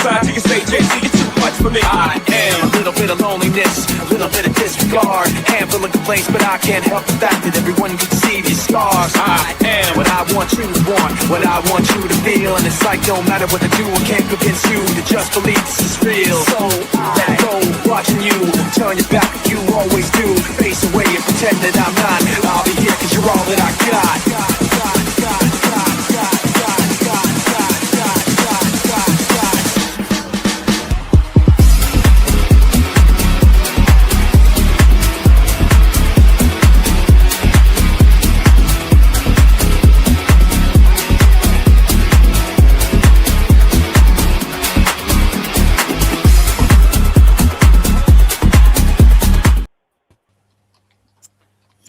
side, you can say JC, you're too much for me. I am a little bit of loneliness, a little bit of disregard, handful of complaints, but I can't help the fact that everyone can see these scars. I am what I want you to want, what I want you to feel, and it's like no matter what I do, I can't convince you to just believe this is real. So let it go, watching you, turn your back like you always do, face away and pretend that I'm not. I'll be here 'cause you're all that I got.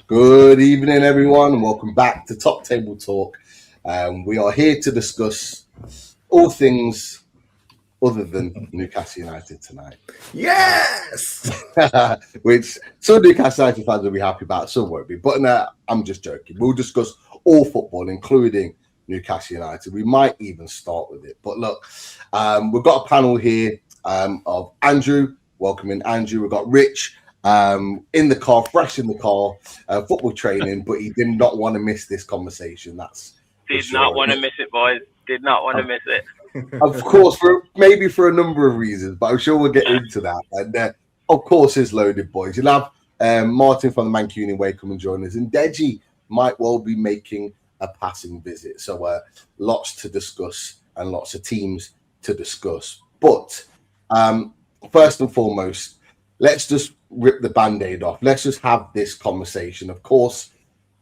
Good evening, everyone, and welcome back to Top Table Talk. We are here to discuss all things other than Newcastle United tonight. Yes! Which some Newcastle United fans will be happy about, some won't be. But no, I'm just joking. We'll discuss all football, including Newcastle United. We might even start with it. But look, we've got a panel here of Andrew. Welcoming Andrew. We've got Rich. In the car, fresh in the car, football training, but he did not want to miss this conversation. Did not want to miss it, boys. Did not want to miss it. Of course, maybe for a number of reasons, but I'm sure we'll get into that. And of course, it's loaded, boys. You'll have Martin from the Mancunian Way come and join us, and Deji might well be making a passing visit. So lots to discuss and lots of teams to discuss. But first and foremost, let's just rip the Band-Aid off. Let's just have this conversation. Of course,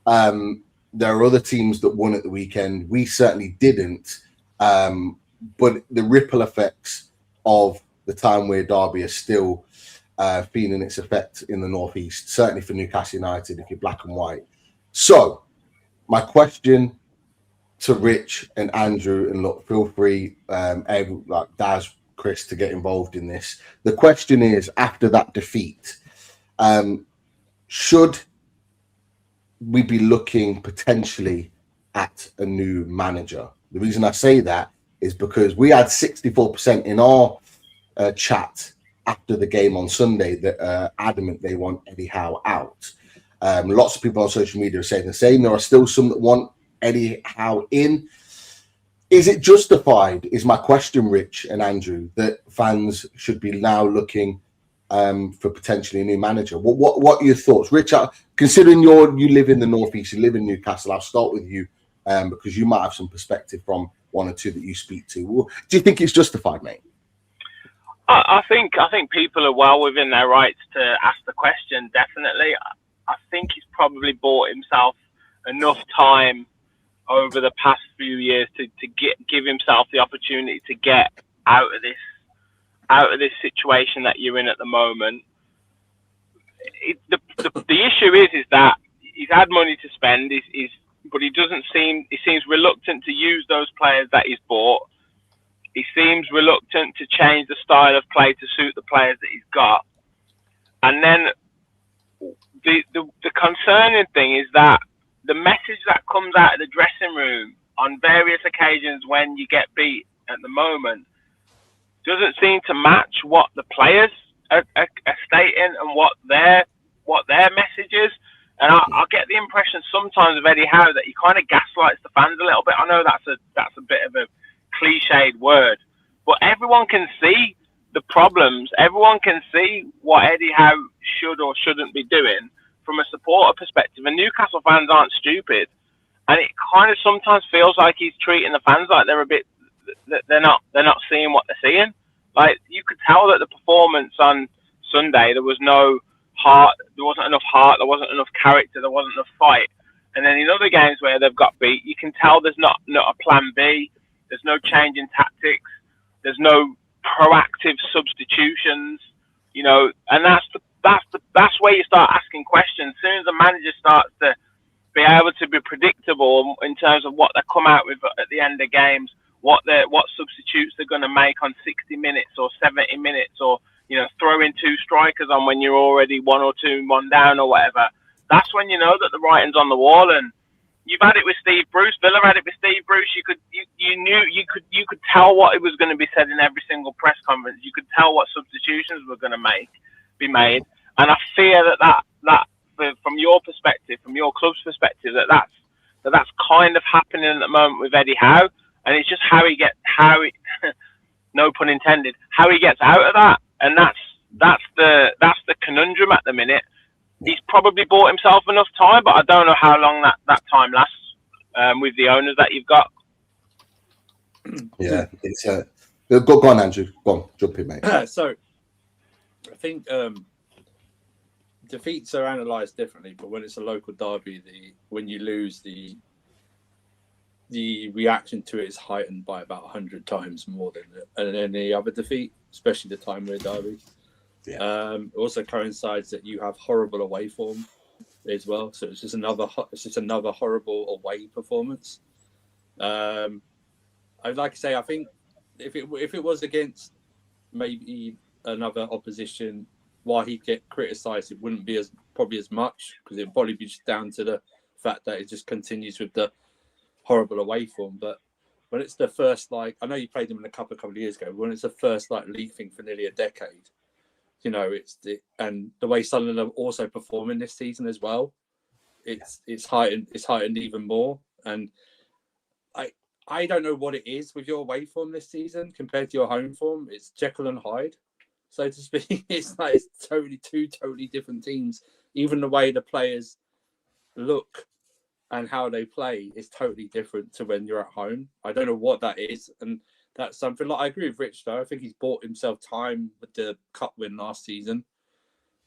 there are other teams that won at the weekend. We certainly didn't. But the ripple effects of the Tyne-Wear derby are still feeling its effect in the Northeast, certainly for Newcastle United, if you're black and white. So, my question to Rich and Andrew, and look, feel free, like Daz, Chris, to get involved in this. The question is, after that defeat, should we be looking potentially at a new manager? The reason I say that is because we had 64% in our chat after the game on Sunday that are adamant they want Eddie Howe out. Lots of people on social media are saying the same. There are still some that want Eddie Howe in. Is it justified, is my question, Rich and Andrew, that fans should be now looking for potentially a new manager? What are your thoughts? Rich, considering you live in the Northeast, you live in Newcastle, I'll start with you because you might have some perspective from one or two that you speak to. Do you think it's justified, mate? I think people are well within their rights to ask the question, definitely. I think he's probably bought himself enough time over the past few years to give himself the opportunity to get out of this situation that you're in at the moment. The issue is that he's had money to spend, but he seems reluctant to use those players that he's bought. He seems reluctant to change the style of play to suit the players that he's got. And then the concerning thing is that the message that comes out of the dressing room on various occasions when you get beat at the moment doesn't seem to match what the players are stating and what their message is. And I get the impression sometimes of Eddie Howe that he kind of gaslights the fans a little bit. I know that's a bit of a cliched word, but everyone can see the problems. Everyone can see what Eddie Howe should or shouldn't be doing from a supporter perspective. And Newcastle fans aren't stupid, and it kind of sometimes feels like he's treating the fans like they're not seeing what they're seeing. Like, you could tell that the performance on Sunday, there was no heart, there wasn't enough heart, there wasn't enough character, there wasn't enough fight. And then in other games where they've got beat, you can tell there's not a plan B, there's no change in tactics, there's no proactive substitutions, and that's where you start asking questions. As soon as the manager starts to be able to be predictable in terms of what they come out with at the end of games, what substitutes they're going to make on 60 minutes or 70 minutes, or throwing two strikers on when you're already 1 or 2 down or whatever. That's when you know that the writing's on the wall. And You've had it with Steve Bruce. Villa had it with Steve Bruce. You could tell what it was going to be said in every single press conference. You could tell what substitutions were going to be made. And I fear that from your perspective, from your club's perspective, that's kind of happening at the moment with Eddie Howe. And it's just how he no pun intended, how he gets out of that. And that's the conundrum at the minute. He's probably bought himself enough time, but I don't know how long that time lasts with the owners that you've got. Yeah, it's go on, Andrew. Go on, jump in, mate. So, I think defeats are analysed differently, but when it's a local derby, when you lose, the reaction to it is heightened by about 100 times more than any other defeat, especially the time we're derby. Yeah. It also coincides that you have horrible away form as well, so it's just another horrible away performance. I'd like to say, I think if it was against maybe another opposition, while he'd get criticised, it wouldn't be probably as much, because it'd probably be just down to the fact that it just continues with the horrible away form. But when it's the first, I know you played them in a couple of years ago, but when it's the first league thing for nearly a decade, and the way Sunderland are also performing this season as well, it's heightened even more. And I don't know what it is with your away form this season compared to your home form. It's Jekyll and Hyde, so to speak. It's two totally different teams. Even the way the players look and how they play is totally different to when you're at home. I don't know what that is, and that's something. I agree with Rich though. I think he's bought himself time with the cup win last season,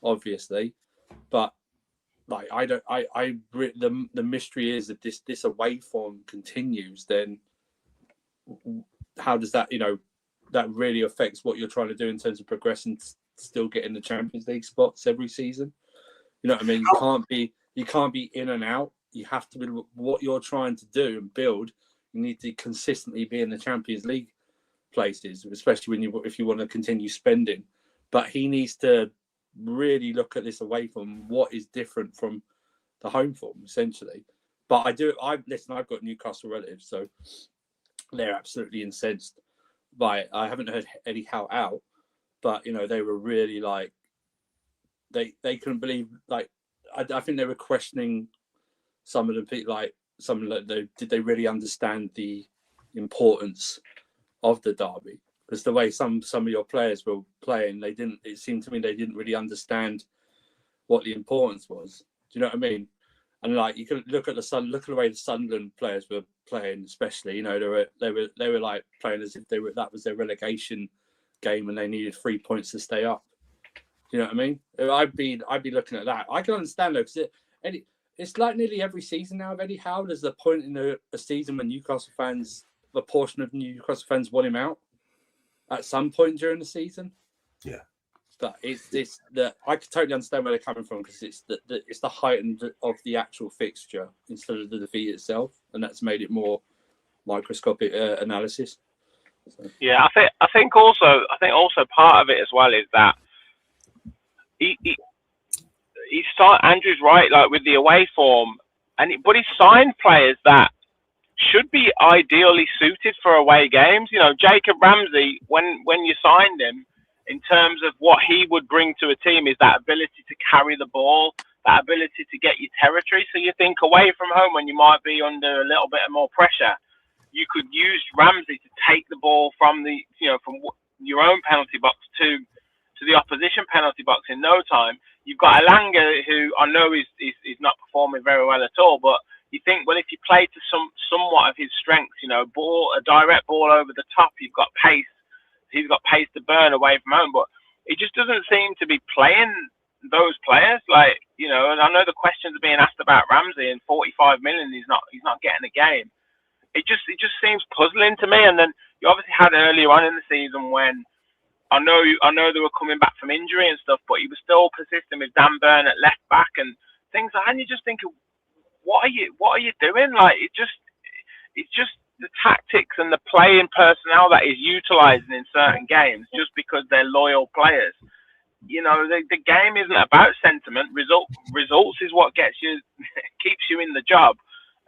obviously, but the mystery is that this away form continues. Then how does that that really affects what you're trying to do in terms of progressing, still getting the Champions League spots every season? You know what I mean? You can't be in and out. You have to be what you're trying to do and build. You need to consistently be in the Champions League places, especially if you want to continue spending. But he needs to really look at this away form, what is different from the home form, essentially. But I've got Newcastle relatives, so they're absolutely incensed by it. I haven't heard Eddie Howe out, but they were really they couldn't believe, I think they were questioning some of the people, did they really understand the importance of the derby? Because the way some of your players were playing, it seemed to me they didn't really understand what the importance was. Do you know what I mean? And you can look at the way the Sunderland players were playing, especially. They were playing as if that was their relegation game and they needed 3 points to stay up. Do you know what I mean? I'd be looking at that. I can understand though, because it's like nearly every season now of Eddie Howe. There's a point in a season when a portion of Newcastle fans want him out at some point during the season. Yeah. But I could totally understand where they're coming from, because it's the heightened of the actual fixture instead of the defeat itself, and that's made it more microscopic analysis. So. Yeah, I think also part of it as well is that Andrew's right, with the away form, but he signed players that should be ideally suited for away games. Jacob Ramsey, when you signed him, in terms of what he would bring to a team, is that ability to carry the ball, that ability to get your territory. So you think away from home, when you might be under a little bit of more pressure, you could use Ramsey to take the ball from from your own penalty box to the opposition penalty box in no time. You've got Elanga, who I know is not performing very well at all, but you think, well, if you play to somewhat of his strengths, a direct ball over the top, you've got pace. He's got pace to burn away from home, but he just doesn't seem to be playing those players. And I know the questions are being asked about Ramsey, and 45 million, he's not getting a game. It just seems puzzling to me. And then you obviously had earlier on in the season when I know they were coming back from injury and stuff, but he was still persisting with Dan Burn at left back and things like that. And you just think, what are you doing? It's just the tactics and the playing personnel that is utilising in certain games just because they're loyal players. The game isn't about sentiment. Results is what keeps you in the job.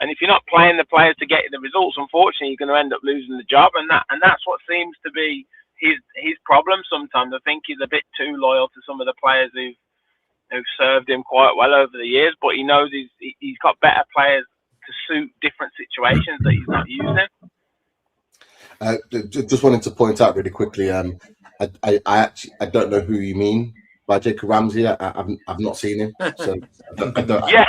And if you're not playing the players to get the results, unfortunately, you're going to end up losing the job. And that's what seems to be his problem sometimes. I think he's a bit too loyal to some of the players who've served him quite well over the years, but he knows he's got better players to suit different situations that he's not using. Just wanted to point out really quickly. I don't know who you mean by Jacob Ramsey. I've not seen him, so I don't. Yeah.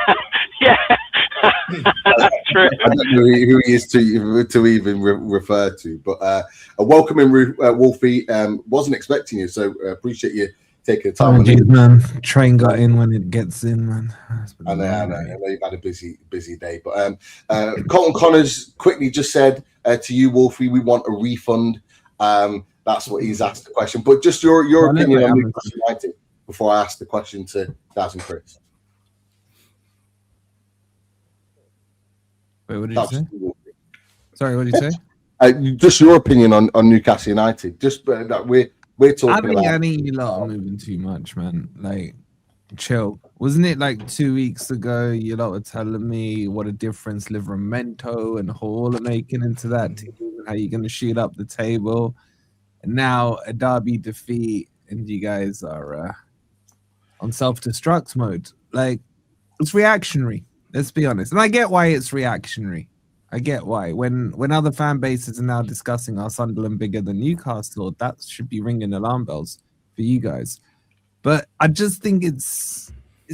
That's true. I don't know who he is to even refer to. But a welcoming Wolfie. Wasn't expecting you, so appreciate you taking the time. Man, train got in when it gets in, man. I know you've had a busy day. But Colton Connors quickly just said to you, Wolfie, we want a refund. That's what he's asked the question. But just your opinion on Newcastle United before I ask the question to Daz and Chris. Wait, what did you say? Sorry, what did you say? Just your opinion on Newcastle United. Just that we're talking I think you lot are moving too much, man. Like, chill. Wasn't it like 2 weeks ago you lot were telling me what a difference Livramento and Hall are making into that team and how you're going to shoot up the table? And now a derby defeat and you guys are on self-destruct mode. Like, it's reactionary. Let's be honest. And I get why it's reactionary. I get why. When other fan bases are now discussing our Sunderland bigger than Newcastle, that should be ringing alarm bells for you guys. But I just think it's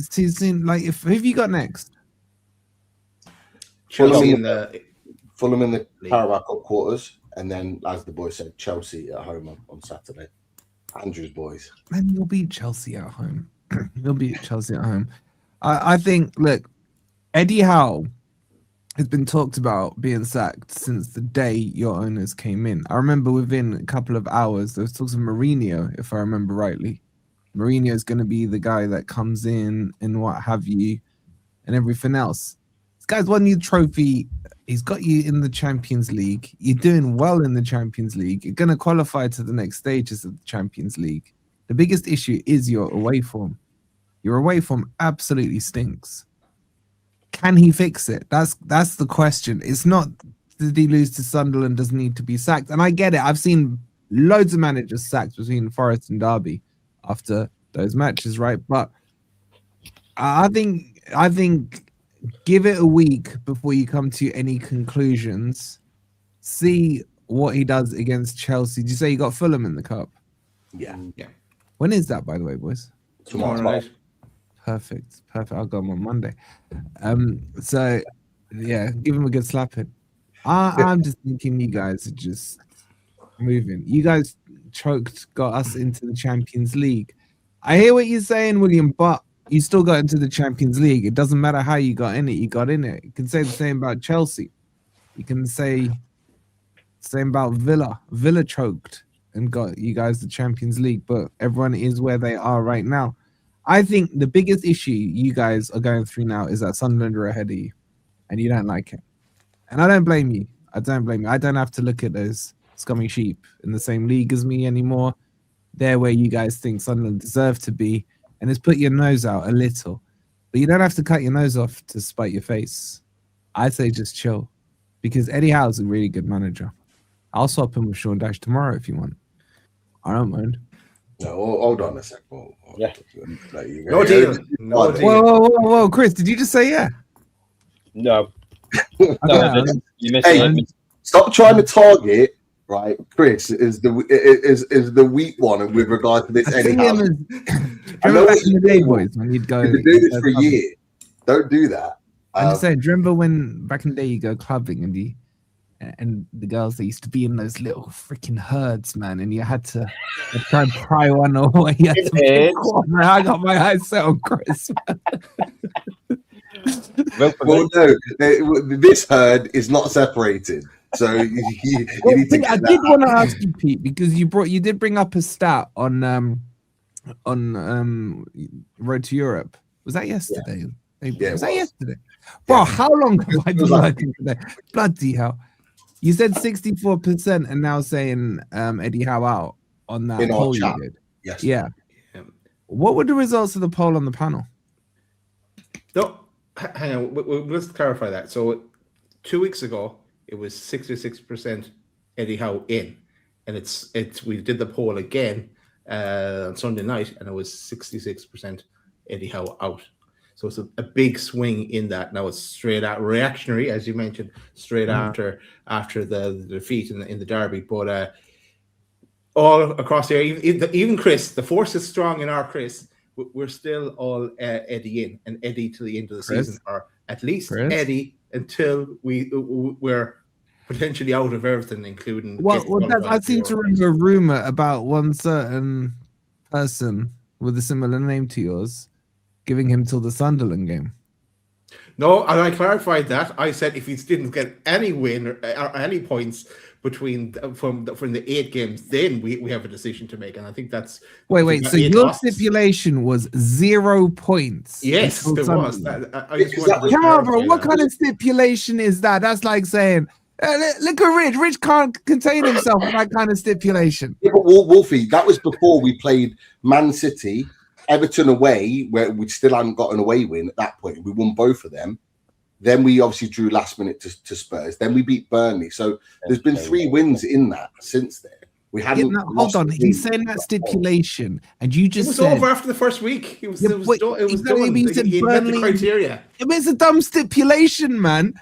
too soon. Like, who have you got next? Fulham in the Carabao Cup quarters, and then, as the boys said, Chelsea at home on Saturday. Andrew's boys. And you'll beat Chelsea at home. You'll beat Chelsea at home. I think, look, Eddie Howe has been talked about being sacked since the day your owners came in. I remember within a couple of hours, there was talks of Mourinho, if I remember rightly. Mourinho is going to be the guy that comes in and what have you and everything else. This guy's won you a trophy. He's got you in the Champions League. You're doing well in the Champions League. You're going to qualify to the next stages of the Champions League. The biggest issue is your away form. Your away form absolutely stinks. Can he fix it? That's the question. It's not, did he lose to Sunderland, doesn't need to be sacked. And I get it. I've seen loads of managers sacked between Forest and Derby after those matches, right? But I think give it a week before you come to any conclusions. See what he does against Chelsea. Did you say you got Fulham in the cup? Yeah. When is that, by the way, boys? Tomorrow night. Perfect. I'll go on Monday. So yeah, give him a good slapping. I'm just thinking you guys are just moving. You guys got us into the Champions League. I hear what you're saying, William, but you still got into the Champions League. It doesn't matter how you got in it. You got in it. You can say the same about Chelsea. You can say the same about Villa. Villa choked and got you guys the Champions League, but everyone is where they are right now. I think the biggest issue you guys are going through now is that Sunderland are ahead of you, and you don't like it. And I don't blame you. I don't have to look at those scummy sheep in the same league as me anymore. They're where you guys think Sunderland deserve to be, and it's put your nose out a little. But you don't have to cut your nose off to spite your face. I'd say just chill, because Eddie Howe's a really good manager. I'll swap him with Sean Dash tomorrow if you want. I don't mind. No, hold on a sec. Yeah. No deal. Whoa, Chris, did you just say yeah? No. You missed it. Stop trying to target, right? Chris is the weak one with regard to this. Anyhow, I know back in the day, boys, when you'd go. You've been doing this for a year. Don't do that. I'm just saying. Do you remember when back in the day you go clubbing and the girls that used to be in those little freaking herds, man, and you had to try and pry one away. I got my eyes set on Chris. Well, no, this herd is not separated, so you need to. I did want to ask you, Pete, because you did bring up a stat on Road to Europe. Was that yesterday? Yeah, was that yesterday? Bro, how long have I been working today? Bloody hell. You said 64% and now saying Eddie Howe out on that poll you did. Yes. Yeah. What were the results of the poll on the panel? No, hang on. Let's clarify that. So 2 weeks ago, it was 66% Eddie Howe in, and it's we did the poll again on Sunday night, and it was 66% Eddie Howe out. So it's a big swing in that. Now it's straight out reactionary, as you mentioned, straight after the defeat in the derby. But all across the area, even Chris, the force is strong in our Chris. We're still all Eddie in, and Eddie to the end of the season, or at least Eddie until we're potentially out of everything, including. Well, I seem to remember a rumor about one certain person with a similar name to yours giving him till the Sunderland game. No, and I clarified that. I said if he didn't get any win or any points from the 8 games, then we have a decision to make, and I think that's. Wait. So your stipulation was 0 points. Yes, there was. Come on, bro. What kind of stipulation is that? That's like saying, look at Rich. Rich can't contain himself with that kind of stipulation. Yeah, but Wolfie, that was before we played Man City, Everton away, where we still hadn't got an away win at that point. We won both of them. Then we obviously drew last minute to Spurs. Then we beat Burnley. So there's been 3 wins in that since then. We hadn't. Yeah, hold on. He's saying that stipulation, and you just said it was over after the first week. It was done. He met the criteria. It was a dumb stipulation, man.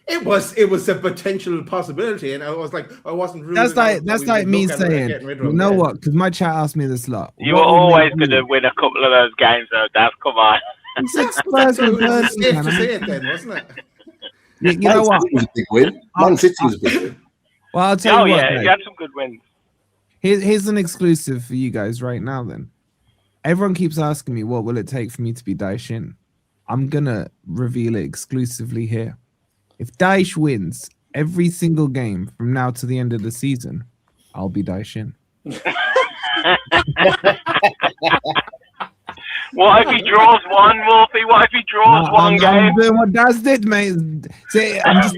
It was a potential possibility, and I was like, I wasn't. That's like me saying, you know what? Because my chat asked me this lot. You were always going to win a couple of those games, though, Dad. Come on. He said Spurs and Burnley. Safe to say it then, wasn't it? You know what? Man City was a big win. Man City was a big win. Well, I'll tell you what. Yeah, you had some good wins. Here's an exclusive for you guys right now. Then, everyone keeps asking me, what will it take for me to be Daishin? I'm gonna reveal it exclusively here. If Daesh wins every single game from now to the end of the season, I'll be Daishin. What if he draws one, Wolfie? What if he draws one game? I'm doing what Daz did, mate. See, I'm just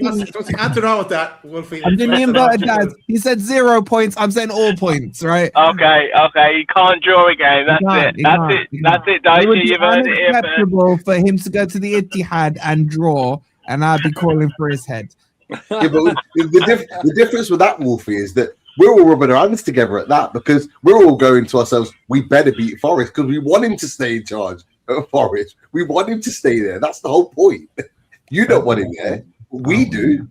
answer out with that, Wolfie. I'm doing the inverted Daz. He said 0 points. I'm saying all points, right? Okay. You can't draw a game. That's it, Daishin. It would be You've heard it here first. unacceptable for him to go to the Etihad and draw, and I'd be calling for his head. Yeah, but the difference with that, Wolfie, is that we're all rubbing our hands together at that, because we're all going to ourselves, we better beat Forest because we want him to stay in charge of Forest. We want him to stay there. That's the whole point. You don't want him there. We do.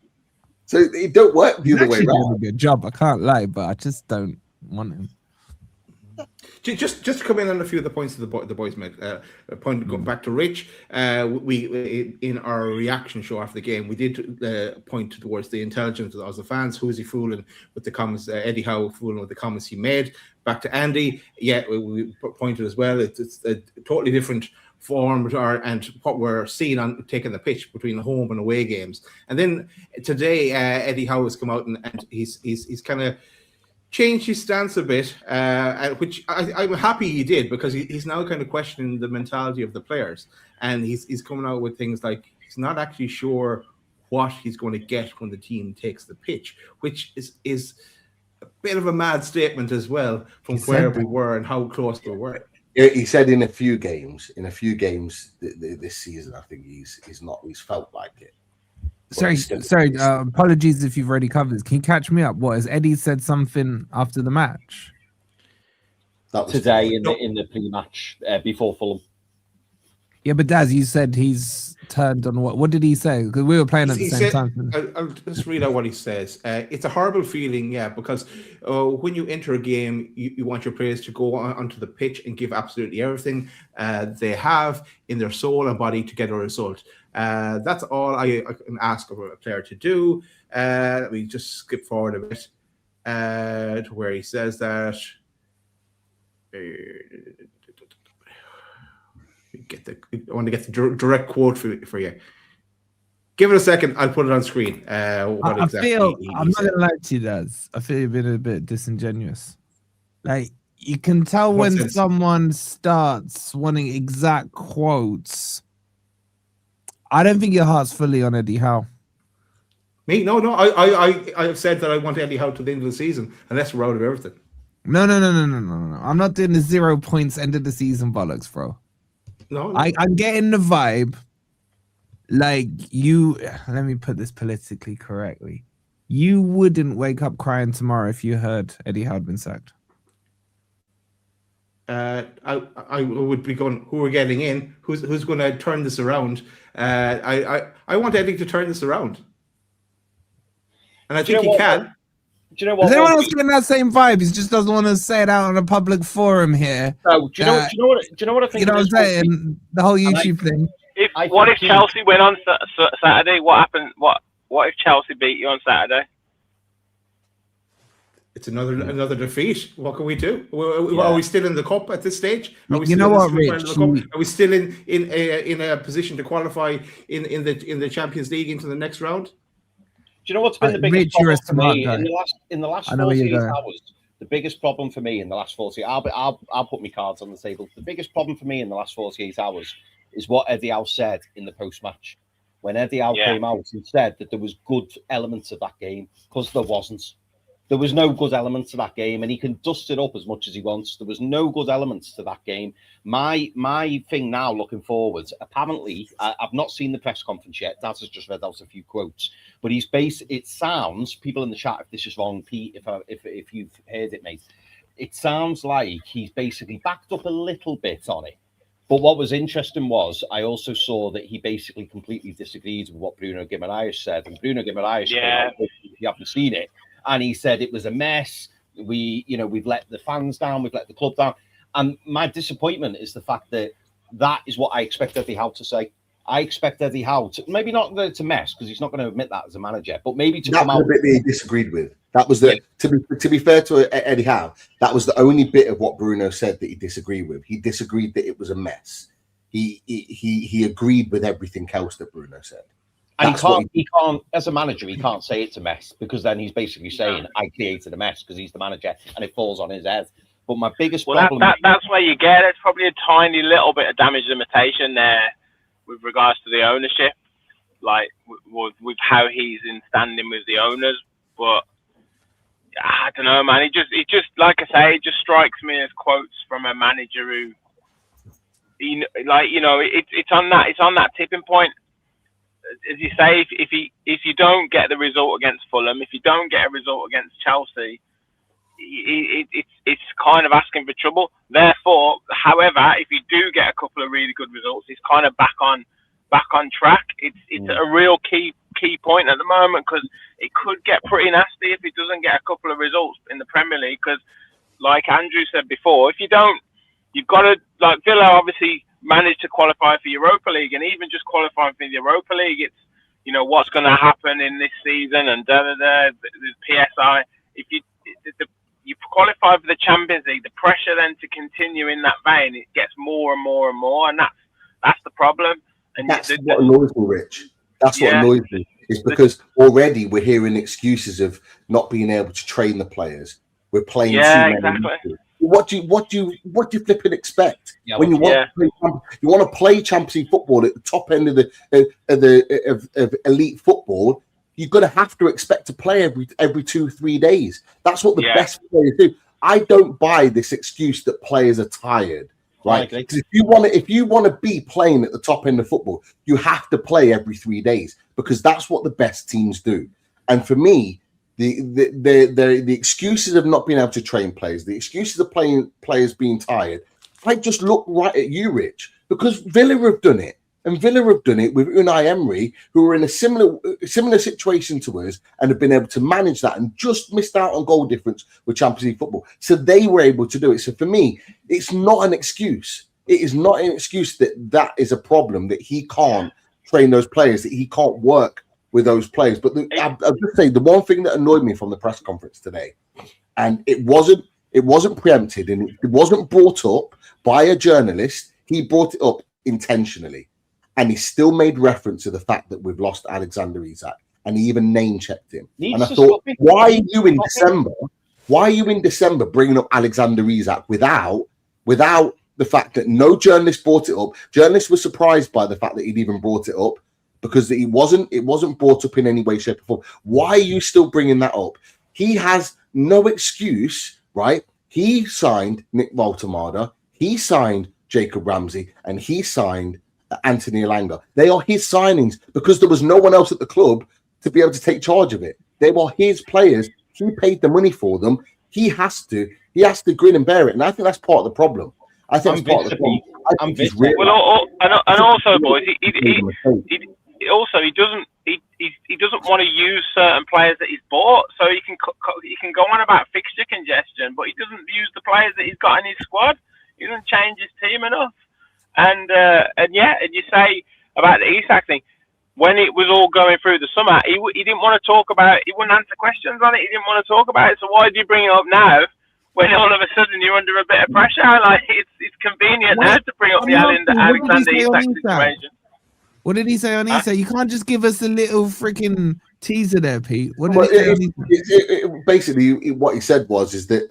So it don't work the other way around. Doing a good job, I can't lie, but I just don't want him. Just to come in on a few of the points that the boys made. Point going back to Rich, we in our reaction show after the game, we did point towards the intelligence of the fans. Who is he fooling with the comments? Eddie Howe fooling with the comments he made. Back to Andy, we pointed as well. It's a totally different form and what we're seeing on taking the pitch between the home and away games. And then today, Eddie Howe has come out and he's kind of changed his stance a bit, which I'm happy he did, because he's now kind of questioning the mentality of the players, and he's coming out with things like he's not actually sure what he's going to get when the team takes the pitch, which is a bit of a mad statement as well from where we were and how close we were. He said in a few games this season, I think he's felt like it. Sorry. Apologies if you've already covered this. Can you catch me up? What has Eddie said something after the match? That was today in the pre-match before Fulham. Yeah, but Daz, you said he's turned on what? What did he say? Because we were playing at the same time. I'll just read out what he says. It's a horrible feeling, because when you enter a game, you want your players to go onto the pitch and give absolutely everything they have in their soul and body to get a result. That's all I can ask of a player to do. Let me just skip forward a bit to where he says that. I want to get the direct quote for you. Give it a second. I'll put it on screen. I'm not gonna lie to you, Daz. I feel you've been a bit disingenuous. Like, you can tell when someone starts wanting exact quotes. I don't think your heart's fully on Eddie Howe. Me? No. I have said that I want Eddie Howe to the end of the season, unless we're out of everything. No. I'm not doing the 0 points end of the season bollocks, bro. No. I'm getting the vibe Like let me put this politically correctly. You wouldn't wake up crying tomorrow if you heard Eddie Howe had been sacked. I would be going, who are getting in? Who's going to turn this around? I want Eddie to turn this around, and I think he can. Do you know what? Is anyone else getting that same vibe? He just doesn't want to say it out on a public forum here. No, do you know what I think? You know what I'm saying? The whole YouTube thing. What if Chelsea win on Saturday? What happened? What if Chelsea beat you on Saturday? It's another defeat. What can we do? Are we still in the cup at this stage? You know what, Rich? Are we still in a position to qualify in the Champions League into the next round? Do you know what's been the biggest problem for me in the last 48 hours? The biggest problem for me in the last 48, I'll put my cards on the table. The biggest problem for me in the last 48 hours is what Eddie Howe said in the post-match. When Eddie Howe came out and said that there was good elements of that game, because there wasn't. There was no good elements to that game, and he can dust it up as much as he wants. There was no good elements to that game. My thing now, looking forward, apparently, I've not seen the press conference yet. Daz has just read out a few quotes, but it sounds, people in the chat, if this is wrong, Pete, if you've heard it, mate, it sounds like he's basically backed up a little bit on it. But what was interesting was I also saw that he basically completely disagreed with what Bruno Guimaraes said. And Bruno Guimaraes, if you haven't seen it, and he said it was a mess. We've let the fans down, we've let the club down. And my disappointment is the fact that is what I expect Eddie Howe to say. I expect Eddie Howe to maybe not to mess, because he's not going to admit that as a manager, but maybe to come out. That was the bit that he disagreed with. That was to be fair to Eddie Howe, that was the only bit of what Bruno said that he disagreed with. He disagreed that it was a mess. He agreed with everything else that Bruno said. And he can't, as a manager, he can't say it's a mess, because then he's basically saying, I created a mess, because he's the manager, and it falls on his head. But my biggest problem... That's where you get it. It's probably a tiny little bit of damage limitation there with regards to the ownership, like with how he's in standing with the owners. But I don't know, man. It just like I say, it just strikes me as quotes from a manager who, it's on that tipping point. As you say, if you don't get the result against Fulham, if you don't get a result against Chelsea, it's kind of asking for trouble. Therefore, however, if you do get a couple of really good results, it's kind of back on track. It's a real key point at the moment, because it could get pretty nasty if he doesn't get a couple of results in the Premier League. Because, like Andrew said before, if you don't, you've got to, like Villa obviously managed to qualify for Europa League, and even just qualifying for the Europa League, it's what's going to happen in this season and the PSI. If you qualify for the Champions League, the pressure then to continue in that vein, it gets more and more and more, and that's the problem. And that's what annoys me, Rich. That's what annoys me, is because already we're hearing excuses of not being able to train the players. We're playing too many. Exactly. What do you flipping expect when you want to play Champions League football at the top end of elite football? You're going to have to expect to play every 2-3 days. That's what the best players do. I don't buy this excuse that players are tired, right? Because if you want to be playing at the top end of football, you have to play every 3 days, because that's what the best teams do. And for me, the excuses of not being able to train players, the excuses of players being tired, I just look right at you, Rich, because Villa have done it. And Villa have done it with Unai Emery, who are in a similar situation to us and have been able to manage that and just missed out on goal difference with Champions League football. So they were able to do it. So for me, it's not an excuse. It is not an excuse that is a problem, that he can't train those players, that he can't work with those players. But I'll just say the one thing that annoyed me from the press conference today, and it wasn't preempted and it wasn't brought up by a journalist. He brought it up intentionally. And he still made reference to the fact that we've lost Alexander Isak, and he even name-checked him. And I thought, why are you in December? Why are you in December bringing up Alexander Isak without the fact that no journalist brought it up? Journalists were surprised by the fact that he'd even brought it up, because it wasn't brought up in any way, shape, or form. Why are you still bringing that up? He has no excuse, right? He signed Nick Waltemada, he signed Jacob Ramsey, and he signed Anthony Elanga. They are his signings because there was no one else at the club to be able to take charge of it. They were his players. He paid the money for them. He has to grin and bear it. And I think that's part of the problem. I think that's part of the problem. And also, boys, he doesn't want to use certain players that he's bought, so he can go on about fixture congestion, but he doesn't use the players that he's got in his squad. He doesn't change his team enough. And you say about the Isak thing, when it was all going through the summer, he didn't want to talk about it. He wouldn't answer questions on it. He didn't want to talk about it. So why do you bring it up now when all of a sudden you're under a bit of pressure? Like, it's convenient now to bring up the Alexander Isak situation. What did he say on Isak? You can't just give us a little freaking teaser there, Pete. What did he say? Basically, what he said is that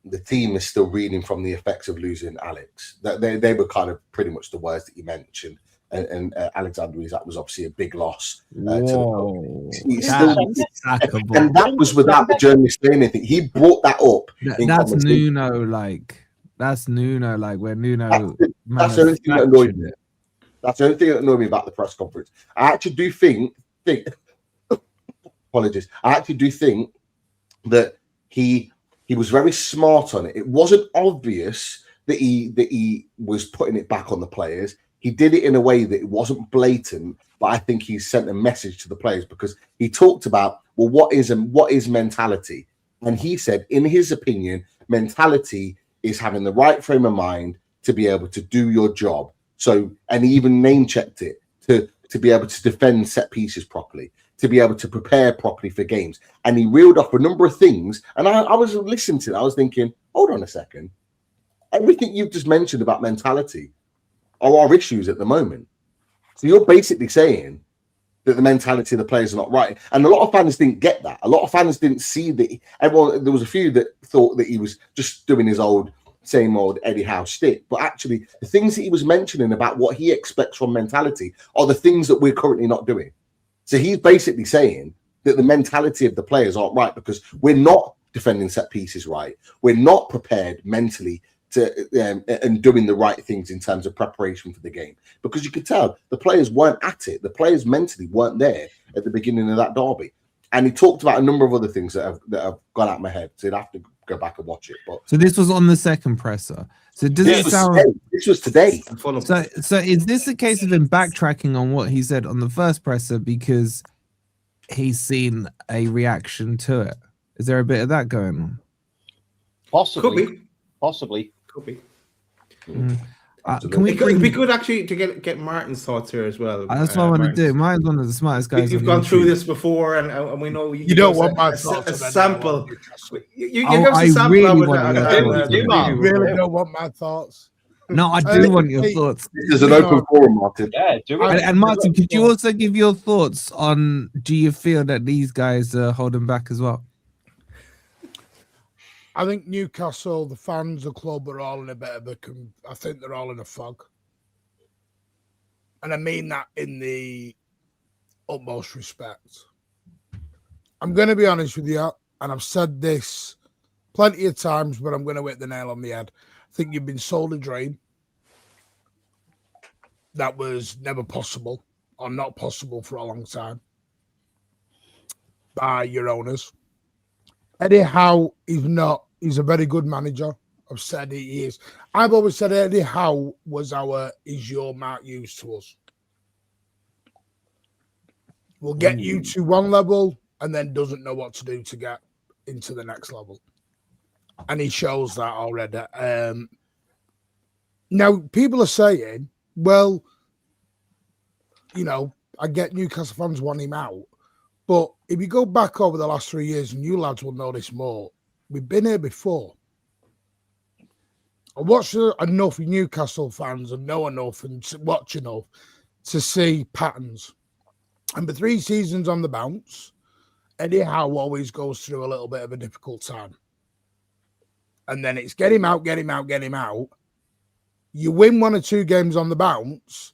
the team is still reeling from the effects of losing Alex. That they were kind of pretty much the words that he mentioned. And Alexander Isak was obviously a big loss. To the and that was without the journalist saying anything. He brought that up. That's Nuno, That's Nuno, where Nuno. That's the only thing that annoyed me. That's the only thing that annoyed me about the press conference. I actually do think apologies. I actually do think that he was very smart on it. It wasn't obvious that he was putting it back on the players. He did it in a way that it wasn't blatant, but I think he sent a message to the players because he talked about, well, what is mentality? And he said, in his opinion, mentality is having the right frame of mind to be able to do your job. So, and he even name checked it to be able to defend set pieces properly, to be able to prepare properly for games. And he reeled off a number of things. And I was listening to it. I was thinking, hold on a second. Everything you've just mentioned about mentality are our issues at the moment. So you're basically saying that the mentality of the players are not right. And a lot of fans didn't get that. A lot of fans didn't see that. There was a few that thought that he was just doing his same old Eddie Howe shtick. But actually, the things that he was mentioning about what he expects from mentality are the things that we're currently not doing. So he's basically saying that the mentality of the players aren't right because we're not defending set pieces right. We're not prepared mentally and doing the right things in terms of preparation for the game, because you could tell the players weren't at it. The players mentally weren't there at the beginning of that derby. And he talked about a number of other things that have gone out of my head. So you'd have to go back and watch it. But so this was on the second presser. So does it sound this was today? So is this a case of him backtracking on what he said on the first presser because he's seen a reaction to it? Is there a bit of that going on? Possibly. Could be. It'd be good actually to get Martin's thoughts here as well. That's what I want to do. Martin's one of the smartest guys. You've gone through this before, and we know you don't want my thoughts. A sample. You give us a sample. You really don't want my thoughts. No, I do want your thoughts. This is an open forum, Martin. Yeah, do it. And Martin, could you also give your thoughts on? Do you feel that these guys are holding back as well? I think Newcastle, the fans, the club are all in a bit of I think they're all in a fog. And I mean that in the utmost respect. I'm going to be honest with you, and I've said this plenty of times, but I'm going to hit the nail on the head. I think you've been sold a dream that was never possible, or not possible for a long time, by your owners. Eddie Howe is not. He's a very good manager. I've said he is. I've always said Eddie Howe is your Mark Hughes to us. We'll get you to one level and then doesn't know what to do to get into the next level. And he shows that already. Now, people are saying, well, I get Newcastle fans want him out. But if you go back over the last 3 years, and you lads will know this more, we've been here before. I watched enough Newcastle fans and know enough and watch enough to see patterns. And the 3 seasons on the bounce, Eddie Howe always goes through a little bit of a difficult time. And then it's get him out. You win 1 or 2 games on the bounce,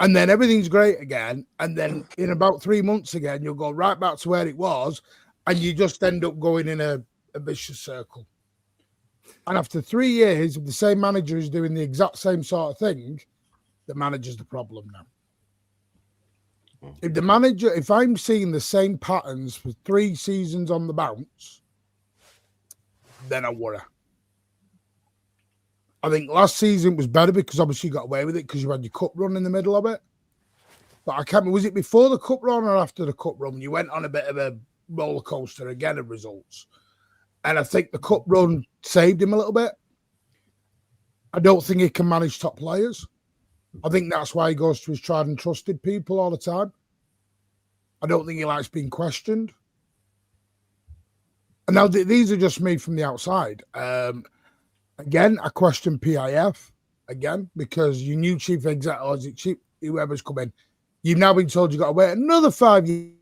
and then everything's great again. And then in about 3 months again, you'll go right back to where it was, and you just end up going in a vicious circle. And after 3 years, if the same manager is doing the exact same sort of thing, the manager's the problem now. If I'm seeing the same patterns for 3 seasons on the bounce, then I worry. I think last season was better because obviously you got away with it because you had your cup run in the middle of it. But I can't remember, was it before the cup run or after the cup run? You went on a bit of a roller coaster again of results. And I think the cup run saved him a little bit. I don't think he can manage top players. I think that's why he goes to his tried and trusted people all the time. I don't think he likes being questioned. And now these are just me from the outside. Again, I question PIF again because your new chief exec, or is it chief, whoever's come in, you've now been told you've got to wait another 5 years.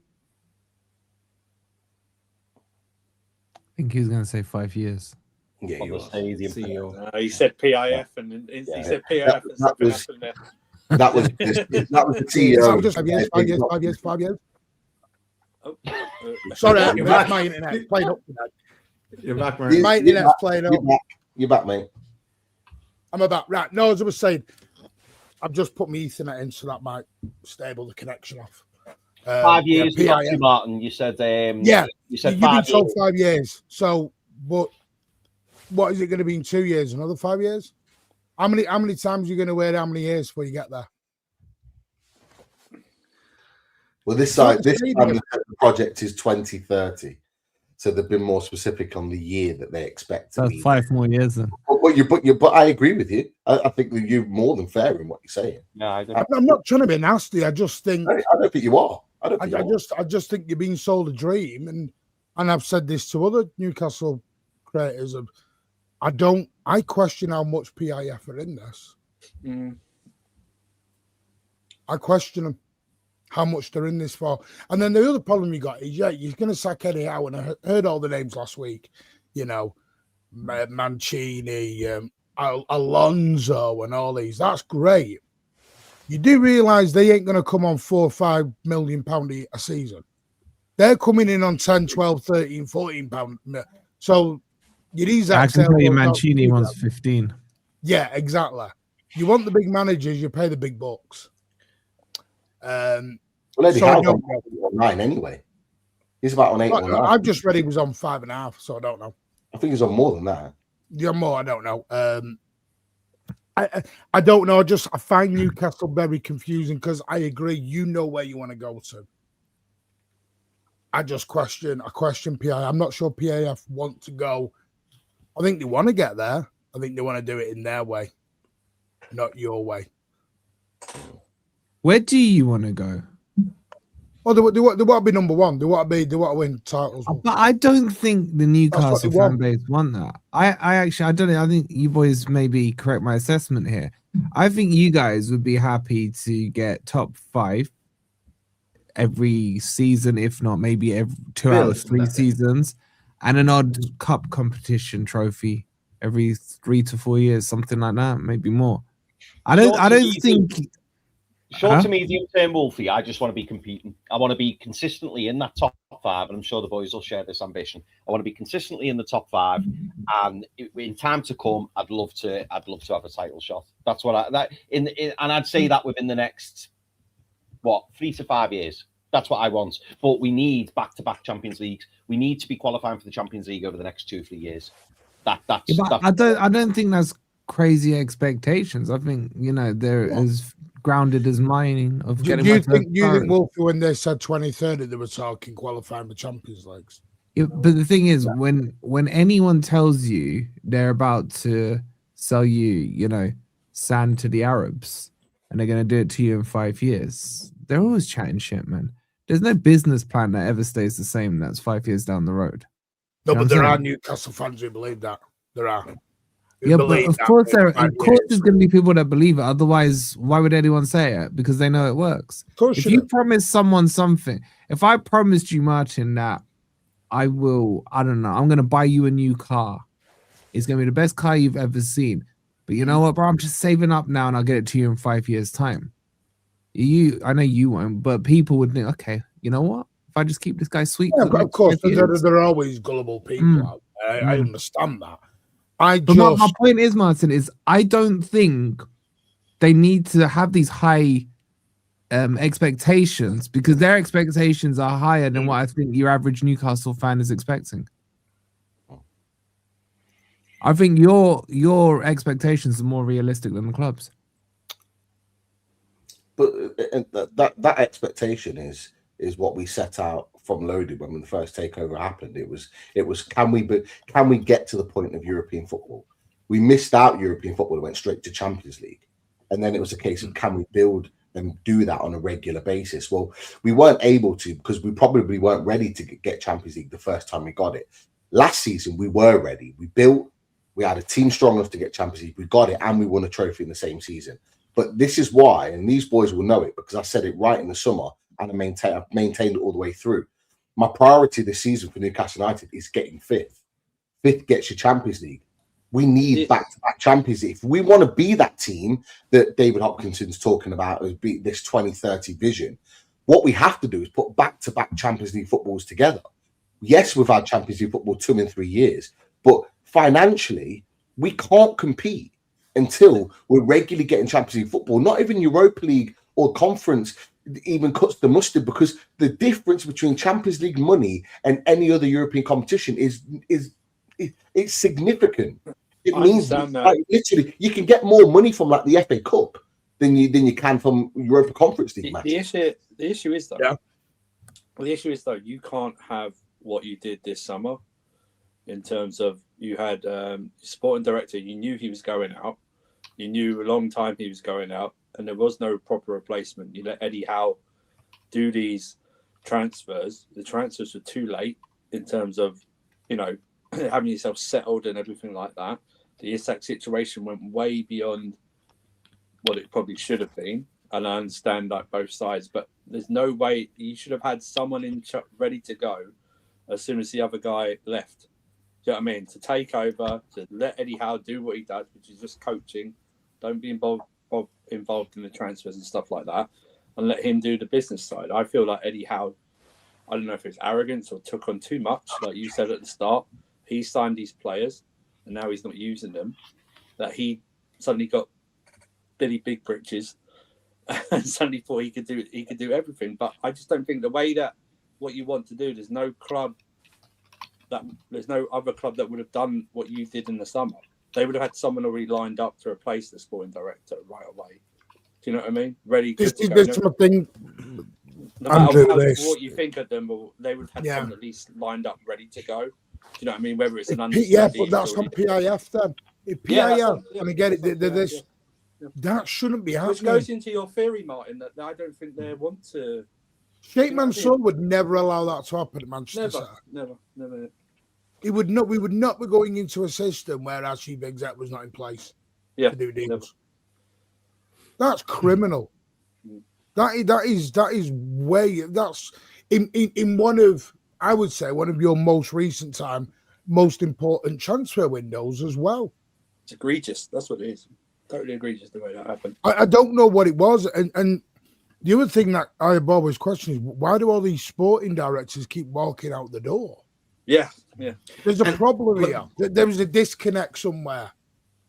I think he was going to say 5 years. Yeah, he said PIF, and he said PIF, and something happened there. That was the CEO. Just 5 years. Oh. Sorry, my internet's playing up today. You're back, man. My internet's playing up. You're back, mate. I'm about right. No, as I was saying, I've just put my Ethernet in, so that might stable the connection off. 5 years, Martin. You said, you said you've been told 5 years. So, but what is it going to be in 2 years? Another 5 years? How many times are you going to wait? How many years before you get there? Well, this time the project is 2030, so they've been more specific on the year that they expect. That's 5 more years then. But I agree with you. I think that you're more than fair in what you're saying. No, I'm not trying to be nasty. I just think I don't think you are. I just think you're being sold a dream, and I've said this to other Newcastle creators. I question how much PIF are in this. I question them. How much they're in this for. And then the other problem you got is, you're going to sack Eddie Howe, and I heard all the names last week, Mancini, Alonso, and all these. That's great. You do realise they ain't going to come on £4 or £5 million a season. They're coming in on 10, 12, 13, 14 pound. So you need I can tell you Mancini wants 15. Yeah, exactly. You want the big managers, you pay the big bucks. Eddie Howe's on 9 anyway. He's about on 8 or 9. I've just read he was on 5.5, so I don't know. I think he's on more than that. Yeah, more. I don't know. I don't know. I find Newcastle very confusing because I agree. You know where you want to go to. I question PIF. I'm not sure PIF want to go. I think they want to get there. I think they want to do it in their way, not your way. Where do you want to go? Oh, they want to be number one. They want to win titles. But I don't think the Newcastle fan base want that. I don't know. I think you boys maybe correct my assessment here. I think you guys would be happy to get top 5 every season, if not maybe every 2 out of 3 seasons, and an odd cup competition trophy every 3 to 4 years, something like that, maybe more. I don't think. Short to medium term, Wolfie, I just want to be competing. I want to be consistently in that top 5, and I'm sure the boys will share this ambition. I want to be consistently in the top 5, and in time to come, I'd love to have a title shot. That's what and I'd say that within the next 3 to 5 years. That's what I want. But we need back-to-back Champions Leagues. We need to be qualifying for the Champions League over the next 2 or 3 years. I don't think that's crazy expectations. I think they're as grounded as mining of getting. Do you think Wolfie, when they said 2030, they were talking qualifying for Champions Leagues? Yeah, but the thing is, when anyone tells you they're about to sell you, sand to the Arabs, and they're going to do it to you in 5 years, they're always chatting shit, man. There's no business plan that ever stays the same. That's 5 years down the road. No, but there are Newcastle fans who believe that. There are. Yeah, but of course there's going to be people that believe it. Otherwise, why would anyone say it? Because they know it works. If you promise someone something, if I promised you, Martin, that I'm going to buy you a new car. It's going to be the best car you've ever seen. But you know what, bro? I'm just saving up now and I'll get it to you in 5 years' time. I know you won't, but people would think, okay, you know what? If I just keep this guy sweet. Yeah, of course, there are always gullible people out there. I understand that. My point is, Martin, is I don't think they need to have these high expectations, because their expectations are higher than what I think your average Newcastle fan is expecting. I think your expectations are more realistic than the club's. But that expectation is what we set out from loaded when the first takeover happened. It was can we get to the point of European football? We missed out European football and went straight to Champions League, and then it was a case of can we build and do that on a regular basis? Well, we weren't able to, because we probably weren't ready to get Champions League the first time we got it. Last season we were ready. We built. We had a team strong enough to get Champions League. We got it, and we won a trophy in the same season. But this is why, and these boys will know it because I said it right in the summer, and I've maintained it all the way through. My priority this season for Newcastle United is getting fifth. Fifth gets you Champions League. We need back-to-back Champions League. If we want to be that team that David Hopkinson's talking about as be this 2030 vision, what we have to do is put back-to-back Champions League footballs together. Yes, we've had Champions League football 2 in 3 years, but financially, we can't compete until we're regularly getting Champions League football. Not even Europa League or conference even cuts the mustard, because the difference between Champions League money and any other European competition is it's significant. It means like, literally you can get more money from like the FA Cup than you can from Europa Conference League matches. The issue is though. Yeah. Well, the issue is though, you can't have what you did this summer in terms of you had sporting director, you knew he was going out, you knew a long time he was going out, and there was no proper replacement. You let Eddie Howe do these transfers. The transfers were too late in terms of, having yourself settled and everything like that. The Isak situation went way beyond what it probably should have been. And I understand like both sides, but there's no way you should have had someone ready to go as soon as the other guy left. Do you know what I mean? To take over, to let Eddie Howe do what he does, which is just coaching. Don't be involved in the transfers and stuff like that, and let him do the business side. I feel like Eddie Howe, I don't know if it's arrogance or took on too much, like you said at the start. He signed these players, and now he's not using them. That he suddenly got Billy Big Britches, and suddenly thought he could do everything. But I just don't think the way that what you want to do, there's no other club that would have done what you did in the summer. They would have had someone already lined up to replace the sporting director right away. Do you know what I mean? Ready. There's something. No matter what you think of them, they would have someone at least lined up, ready to go. Do you know what I mean? Whether it's an but that's not PIF then. If PIF, and I get it. That shouldn't be happening. Which goes into your theory, Martin, that I don't think they want to. Sheikh Mansour would never allow that to happen at Manchester City. Never. We would not be going into a system where our chief exec was not in place to do deals. Never. That's criminal. That is way that's in one of, I would say, one of your most recent time most important transfer windows as well. It's egregious. That's what it is. Totally egregious the way that happened. I don't know what it was, and the other thing that I have always questioned is why do all these sporting directors keep walking out the door? Yeah. There's a problem here. There is a disconnect somewhere.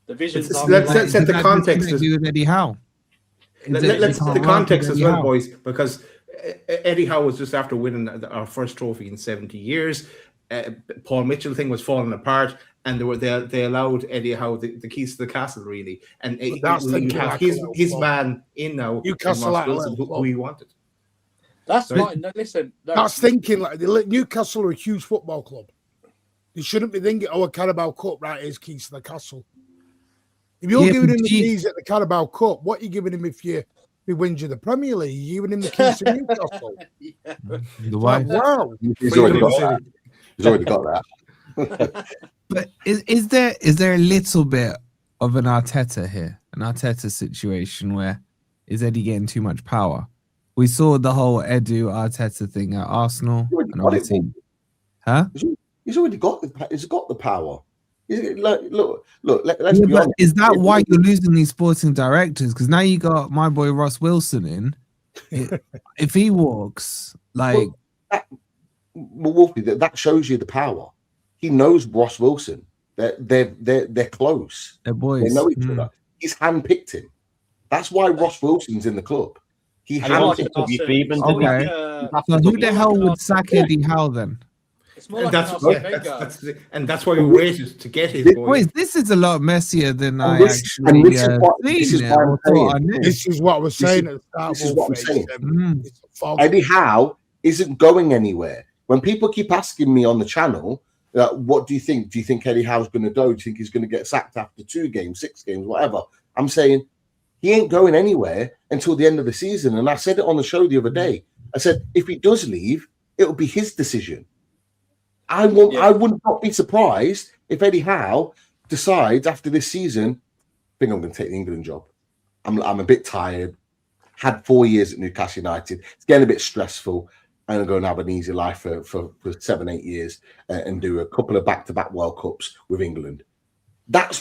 The vision's let's set the context. With Eddie Howe. Let's set the context as well, boys, because Eddie Howe was just after winning our first trophy in 70 years. Paul Mitchell thing was falling apart, and they allowed Eddie Howe the keys to the castle, really. And you have his man in now, Newcastle, who he wanted. That's right. No, listen. That's thinking like Newcastle are a huge football club. They shouldn't be thinking, a Carabao Cup, right, here's keys to the castle. If you're giving him the keys at the Carabao Cup, what are you giving him if he wins you the Premier League? You're giving him the keys to Newcastle. Wow. He's already got that. But is there a little bit of an Arteta here? An Arteta situation where is Eddie getting too much power? We saw the whole Edu Arteta thing at Arsenal. Huh? He's already got the power. Look. Let's be honest. Is that why you're losing these sporting directors? Because now you got my boy Ross Wilson in. If he walks, like, Wolfie, that shows you the power. He knows Ross Wilson. They're close. They're boys. They know each other. He's handpicked him. That's why Ross Wilson's in the club. He handpicked him. Okay. So who the hell would sack Eddie Howe then? It's more like and that's why we waited to get his boy. Boys, this is a lot messier than I this is what we're saying at the start. This is what I'm saying. Eddie Howe isn't going anywhere. When people keep asking me on the channel, what do you think? Do you think Eddie Howe's going to go? Do you think he's going to get sacked after 2 games, 6 games, whatever? I'm saying he ain't going anywhere until the end of the season. And I said it on the show the other day. I said, if he does leave, it'll be his decision. I would not be surprised if Eddie Howe decides after this season, I think I'm going to take the England job. I'm a bit tired. Had 4 years at Newcastle United. It's getting a bit stressful. I'm going to go and have an easy life for 7-8 years and do a couple of back-to-back World Cups with England. That's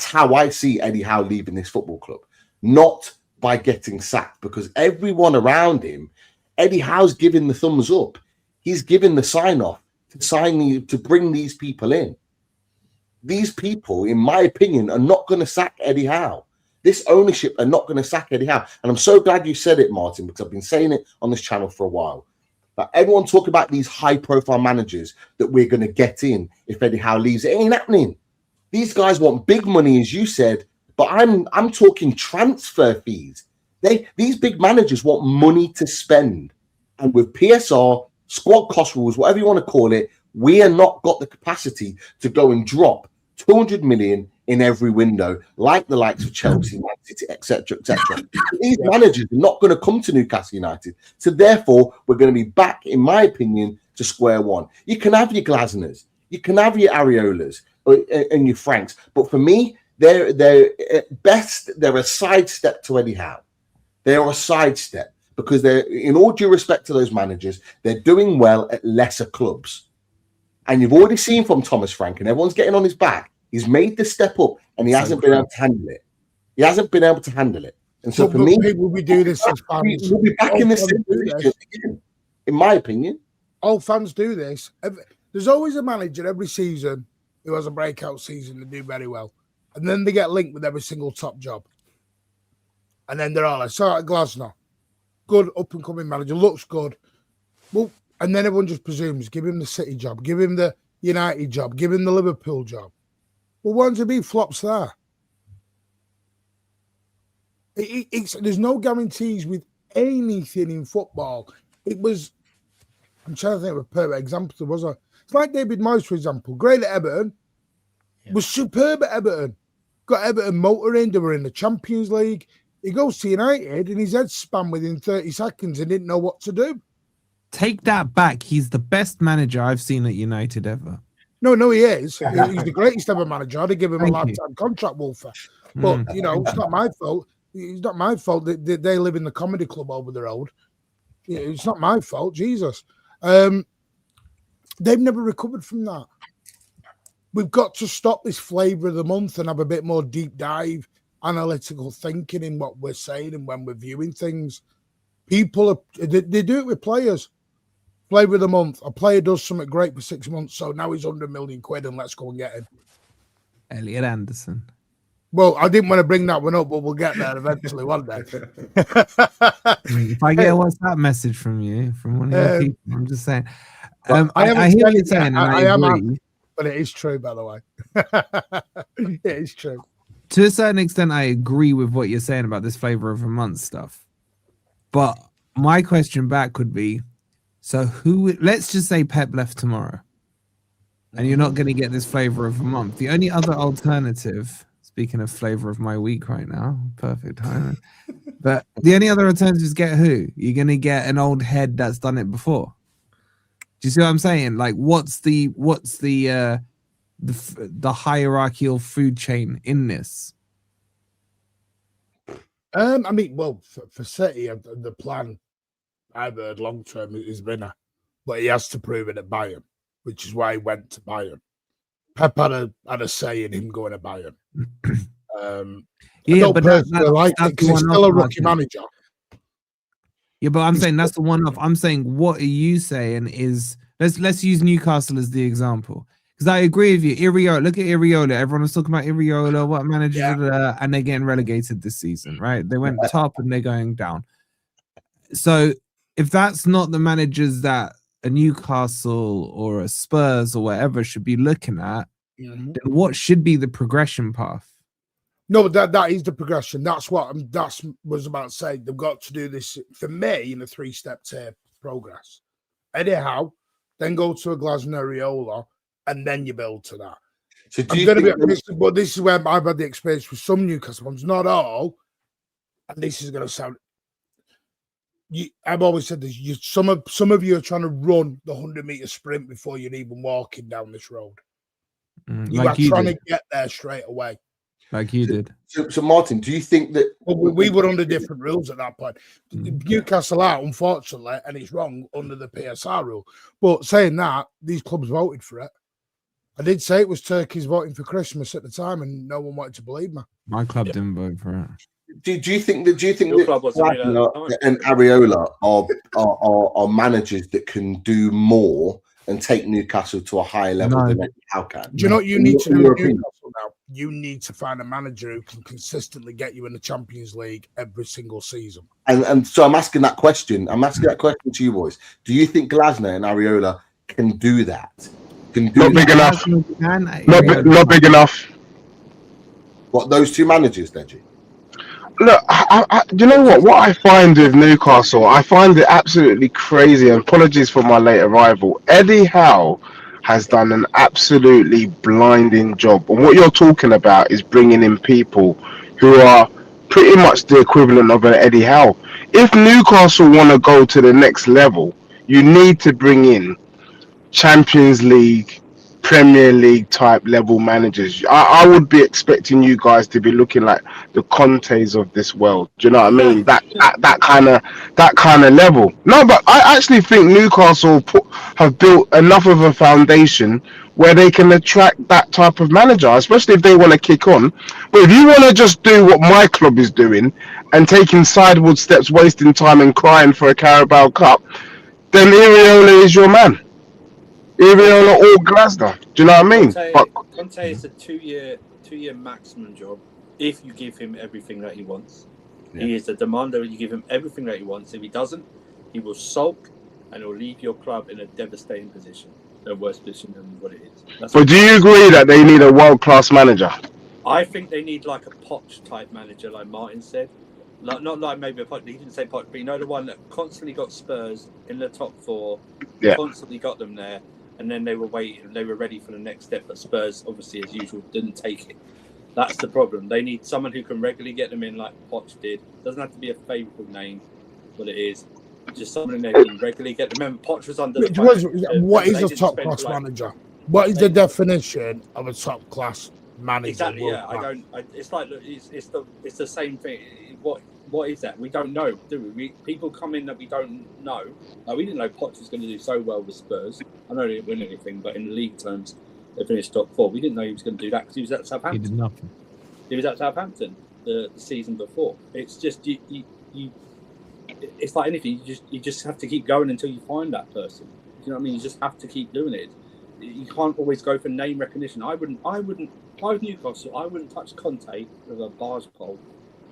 how I see Eddie Howe leaving this football club. Not by getting sacked, because everyone around him, Eddie Howe's giving the thumbs up. He's giving the sign-off to bring these people in. These people, in my opinion, are not going to sack Eddie Howe. This ownership are not going to sack Eddie Howe. And I'm so glad you said it, Martin, because I've been saying it on this channel for a while. But everyone talk about these high-profile managers that we're going to get in if Eddie Howe leaves. It ain't happening. These guys want big money, as you said, but I'm talking transfer fees. These big managers want money to spend. And with PSR, squad cost rules, whatever you want to call it, we are not got the capacity to go and drop 200 million in every window, like the likes of Chelsea, Man City, etc., etc. These managers are not going to come to Newcastle United. So therefore, we're going to be back, in my opinion, to square one. You can have your Glasners, you can have your Areolas and your Franks, but for me, they're at best, they're a sidestep to Eddie Howe. They are a sidestep because they're, in all due respect to those managers, they're doing well at lesser clubs. And you've already seen from Thomas Frank, and everyone's getting on his back. He's made the step up, and he hasn't been able to handle it. He hasn't been able to handle it. And so for me, will we do this as fans? We'll be back in this situation again, in my opinion. All fans do this. There's always a manager every season who has a breakout season and do very well. And then they get linked with every single top job. And then they're all like, so Glasner, good up-and-coming manager, looks good. Well, and then everyone just presumes, give him the City job, give him the United job, give him the Liverpool job. Well, one's a big flops there. There's no guarantees with anything in football. I'm trying to think of a perfect example. It's like David Moyes, for example. Great at Everton. Was superb at Everton. Got Everton motoring. They were in the Champions League. He goes to United and his head spun within 30 seconds and didn't know what to do. Take that back. He's the best manager I've seen at United ever. No, he is. He's the greatest ever manager. I'd give him a lifetime contract, Wolfer. But, it's not my fault. It's not my fault that they live in the comedy club over the road. It's not my fault. Jesus. They've never recovered from that. We've got to stop this flavour of the month and have a bit more deep dive, analytical thinking in what we're saying and when we're viewing things. People, they do it with players. Flavour of the month. A player does something great for 6 months, so now he's under £1 million and let's go and get him. Elliot Anderson. Well, I didn't want to bring that one up, but we'll get there eventually one day. If I get a WhatsApp message from you, from one of your people, I'm just saying. I hear what you're saying, and I agree. But it is true, by the way. It is true. To a certain extent, I agree with what you're saying about this flavour of a month stuff. But my question back would be, so let's just say Pep left tomorrow and you're not going to get this flavour of a month. The only other alternative, speaking of flavour of my week right now, perfect timing, but the only other alternative is get who? You're going to get an old head that's done it before. Do you see what I'm saying? Like, what's the hierarchical food chain in this? I mean, well, for City, the plan I've heard long term is Vinner, but he has to prove it at Bayern, which is why he went to Bayern. Pep had a say in him going to Bayern. Yeah, but that's he's still a rookie manager. Yeah, but I'm saying that's the one off. I'm saying, what are you saying is let's use Newcastle as the example, Because I agree with you. Iriola, look at Iriola. Everyone was talking about Iriola, what manager, and they're getting relegated this season, right? They went top and they're going down. So if that's not the managers that a Newcastle or a Spurs or whatever should be looking at, then what should be the progression path? No, that is the progression. That's what was about to say. They've got to do this for me in a 3-step tier progress. Eddie Howe, then go to a Glasner Ariola, and then you build to that. So but this is where I've had the experience with some Newcastle ones, not all. And this is going to sound. I've always said this. Some of you are trying to run the 100-meter sprint before you're even walking down this road. You are trying to get there straight away. Like you did. So Martin, do you think that we were under different rules at that point? Newcastle are, unfortunately, and it's wrong under the PSR rule. But saying that, these clubs voted for it. I did say it was turkeys voting for Christmas at the time, and no one wanted to believe me. My club didn't vote for it. Do you think that Glasner and Ariola are managers that can do more and take Newcastle to a higher level than Eddie Howe can? Do you know what you need to do with Newcastle now? You need to find a manager who can consistently get you in the Champions League every single season. And so I'm asking that question. I'm asking that question to you boys. Do you think Glasner and Ariola can do that? Not big enough. Not big enough. What, those two managers, Deji? Look, do you know what? What I find with Newcastle, I find it absolutely crazy. And apologies for my late arrival. Eddie Howe has done an absolutely blinding job. And what you're talking about is bringing in people who are pretty much the equivalent of an Eddie Howe. If Newcastle want to go to the next level, you need to bring in Champions League, Premier League type level managers. I would be expecting you guys to be looking like the Contes of this world. Do you know what I mean? That kind of level. No, but I actually think Newcastle have built enough of a foundation where they can attract that type of manager, especially if they want to kick on. But if you want to just do what my club is doing and taking sideward steps, wasting time and crying for a Carabao Cup, then Iriola is your man. Iriola or Glasner. Do you know what I mean? Conte is a two-year maximum job if you give him everything that he wants. Yeah. He is a demander. You give him everything that he wants. If he doesn't, he will sulk and he'll leave your club in a devastating position, a worse position than what it is. But do you agree that they need a world-class manager? I think they need like a Poch type manager, like Martin said. Not like maybe a Poch. He didn't say Poch, but you know the one that constantly got Spurs in the top 4, constantly got them there. And then they were waiting. They were ready for the next step, but Spurs, obviously, as usual, didn't take it. That's the problem. They need someone who can regularly get them in, like Poch did. Doesn't have to be a favourable name, but it is just someone who can regularly get them. Remember, Poch was under. What is a top class manager? What is the definition of a top class manager? Exactly. Yeah, I don't. It's like it's the same thing. What is that? We don't know, do we? People come in that we don't know. Like, we didn't know Poch was going to do so well with Spurs. I know they didn't win anything, but in the league terms, they finished top 4. We didn't know he was going to do that because he was at Southampton. He did nothing. He was at Southampton the season before. It's just you. It's like anything. You just have to keep going until you find that person. Do you know what I mean? You just have to keep doing it. You can't always go for name recognition. I wouldn't. If I was Newcastle, I wouldn't touch Conte with a barge pole.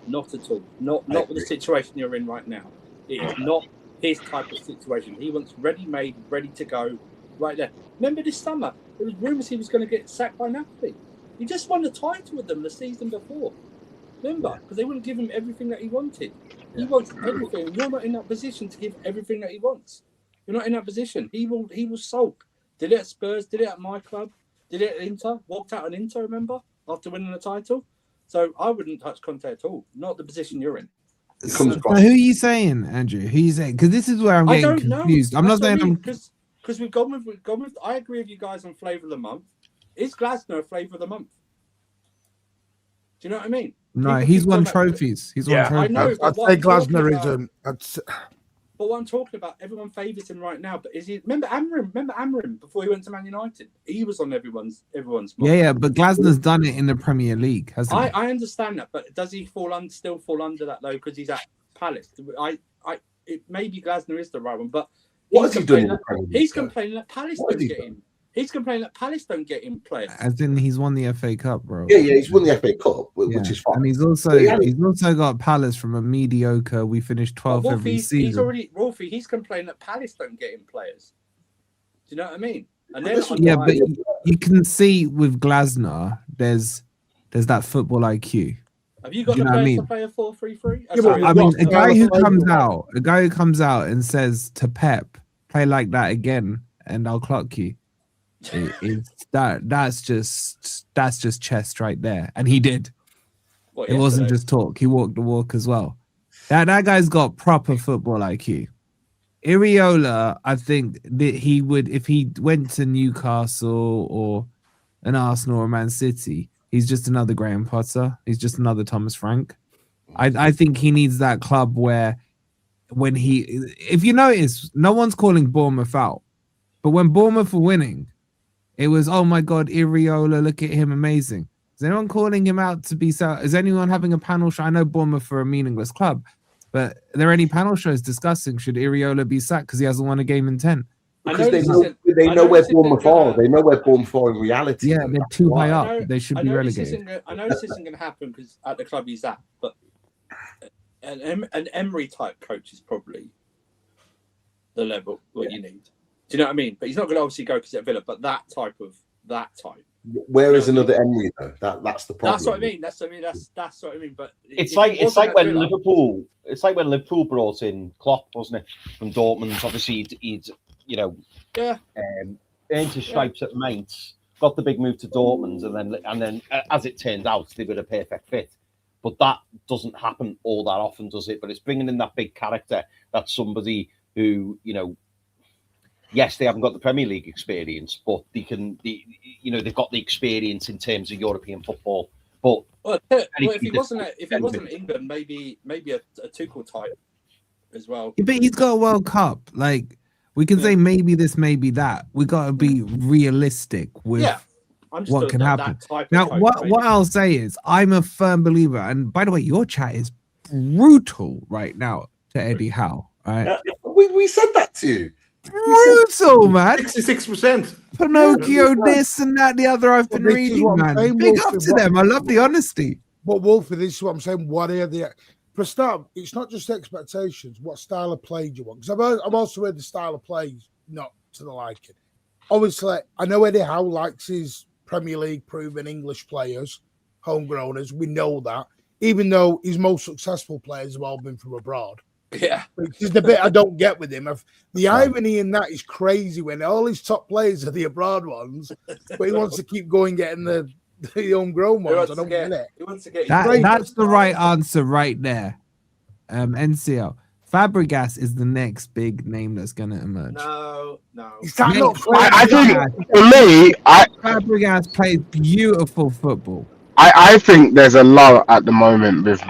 Not at all. Not with the situation you're in right now. It is not his type of situation. He wants ready-made, ready to go, right there. Remember this summer, there was rumours he was going to get sacked by Napoli. He just won the title with them the season before. Remember? Because they wouldn't give him everything that he wanted. He wants everything. You're not in that position to give everything that he wants. You're not in that position. He will sulk. Did it at Spurs, did it at my club, did it at Inter, walked out on Inter, remember? After winning the title. So I wouldn't touch Conte at all. Not the position you're in. So who are you saying, Andrew? Who are you saying? Because this is where I'm getting confused. Know. I'm not saying because we've gone with. I agree with you guys on flavour of the month. Is Glasner a flavour of the month? Do you know what I mean? No, he's won trophies. He's won trophies. I know. I'd say Glasner isn't. But what I'm talking about, everyone favours him right now. But is he? Remember Amram before he went to Man United? He was on everyone's. Yeah, but Glasner's done it in the Premier League, hasn't he? I understand that, but does he still fall under that though? Because he's at Palace. Maybe Glasner is the right one, but what is he doing? He's complaining that Palace don't get him. He's complaining that Palace don't get him players. As in, he's won the FA Cup, bro. Yeah, he's won the FA Cup, which is fine. And he's also got Palace from a mediocre. We finished 12th every season. He's complaining that Palace don't get him players. Do you know what I mean? And but you can see with Glasner, there's that football IQ. Have you got the players to play a 4-3-3? I mean, a guy who comes out and says to Pep, "Play like that again, and I'll clock you." That's just chest right there, and he did. It wasn't just talk; he walked the walk as well. That guy's got proper football IQ. Iriola, I think that he would, if he went to Newcastle or an Arsenal or Man City, he's just another Graham Potter. He's just another Thomas Frank. I think he needs that club where, if you notice, no one's calling Bournemouth out, but when Bournemouth were winning, it was, oh my God, Iriola, look at him, amazing. Is anyone calling him out to be so? Is anyone having a panel show? I know Bournemouth are a meaningless club, but are there any panel shows discussing should Iriola be sacked because he hasn't won a game in 10? Because they know where Bournemouth are. They know where Bournemouth are in reality. Yeah, they're too high up. They should be relegated. I know this isn't going to happen because at the club he's at, but an Emery type coach is probably the level what you need. Do you know what I mean? But he's not going to obviously go because at Villa, but that type. Where is another Emery though? That's the problem. That's what I mean. That's what I mean. But it's like when Liverpool brought in Klopp, wasn't it, from Dortmund? Obviously, he'd earned his stripes at Mainz, got the big move to Dortmund, and then as it turned out, they were a perfect fit. But that doesn't happen all that often, does it? But it's bringing in that big character, that somebody who, yes, they haven't got the Premier League experience, but they've got the experience in terms of European football. But if he wasn't England, maybe a Tuchel type as well. Yeah, but he's got a World Cup. Like, we can say maybe this, maybe that. We got to be realistic with what can happen. Now, what I'll say is, I'm a firm believer. And by the way, your chat is brutal right now to Eddie Howe. Right? We said that to you. Brutal, man. 66%. Pinocchio, this and that, the other. I've been reading, man. Big up to them. I love the honesty. But Wolfie, this is what I'm saying. What are the for a start? It's not just expectations. What style of play do you want? Because I've also heard the style of play is not to the liking. Obviously, I know Eddie Howe likes his Premier League proven English players, homegrowners. We know that, even though his most successful players have all been from abroad. Yeah, which is the bit I don't get with him. The irony in that is crazy when all his top players are the abroad ones, but he wants to keep going getting the homegrown ones. I don't get it. He wants to get that's the right answer right there. NCL Fabregas is the next big name that's going to emerge. No. I think for me, Fabregas plays beautiful football. I think there's a lull at the moment with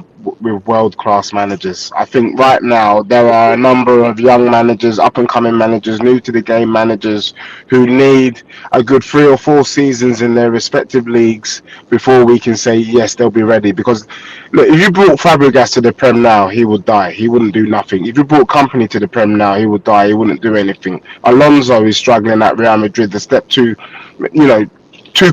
world-class managers. I think right now there are a number of young managers, up-and-coming managers, new-to-the-game managers who need a good 3 or 4 seasons in their respective leagues before we can say, yes, they'll be ready. Because, look, if you brought Fabregas to the Prem now, he would die. He wouldn't do nothing. If you brought Company to the Prem now, he would die. He wouldn't do anything. Alonso is struggling at Real Madrid, the step too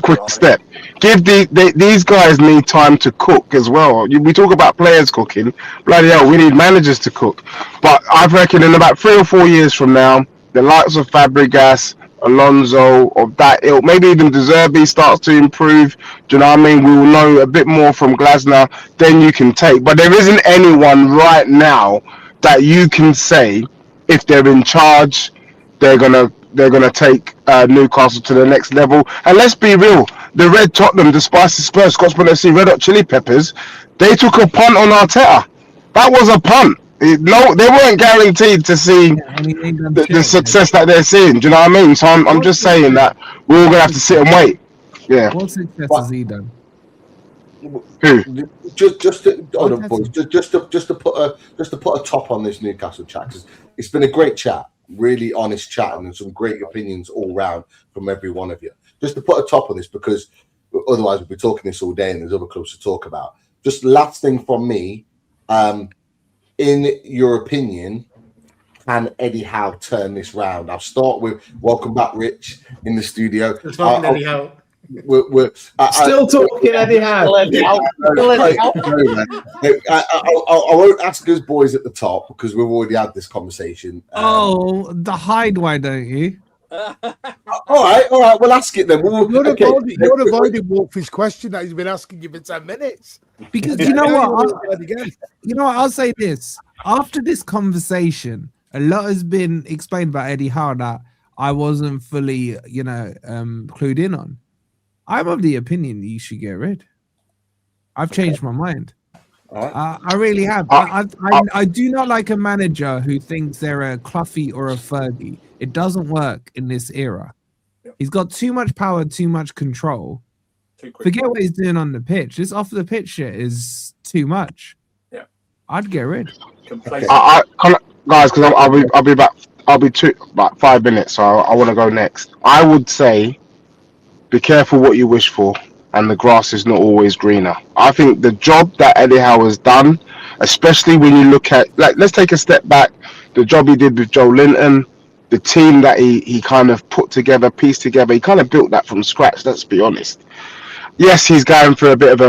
quick step. These guys need time to cook as well. We talk about players cooking. Bloody hell, we need managers to cook. But I reckon in about 3 or 4 years from now, the likes of Fabregas, Alonso, of that ilk, maybe even De Zerbi starts to improve. Do you know what I mean? We will know a bit more from Glasner. Then you can take. But there isn't anyone right now that you can say, if they're in charge, they're gonna take Newcastle to the next level. And let's be real, the Red Tottenham, the Spicy Spurs, Scottsman FC, Red Hot Chili Peppers, they took a punt on Arteta. That was a punt. They weren't guaranteed to see the success that they're seeing. Do you know what I mean? So I'm just saying that we're all gonna have to sit and wait. Yeah. What success has he done? Who? Just to put a top on this Newcastle chat, because it's been a great chat. Really honest chat and some great opinions all round from every one of you. Just to put a top on this, because otherwise we'll be talking this all day and there's other clubs to talk about. Just last thing from me, in your opinion, can Eddie Howe turn this round? I'll start with welcome back, Rich, in the studio. Talking Eddie Howe. We're still talking Eddie Howe. I won't ask us boys at the top because we've already had this conversation. The hide, why don't you? All right. We'll ask it then. You're avoiding Wolfie's question that he's been asking you for 10 minutes. Because you know what? I'll say this. After this conversation, a lot has been explained about Eddie Howe that I wasn't fully, clued in on. I'm of the opinion that you should get rid. I've changed my mind. I really have. I do not like a manager who thinks they're a Cloughie or a Fergie. It doesn't work in this era. He's got too much power, too much control. Forget what he's doing on the pitch. This off the pitch shit is too much. Yeah, I'd get rid. Guys, because I'll be back. I'll be about 5 minutes, so I want to go next. I would say, be careful what you wish for, and the grass is not always greener. I think the job that Eddie Howe has done, especially when you look at, let's take a step back, the job he did with Joe Linton, the team that he kind of put together, pieced together, he kind of built that from scratch, let's be honest. Yes, he's going through a bit of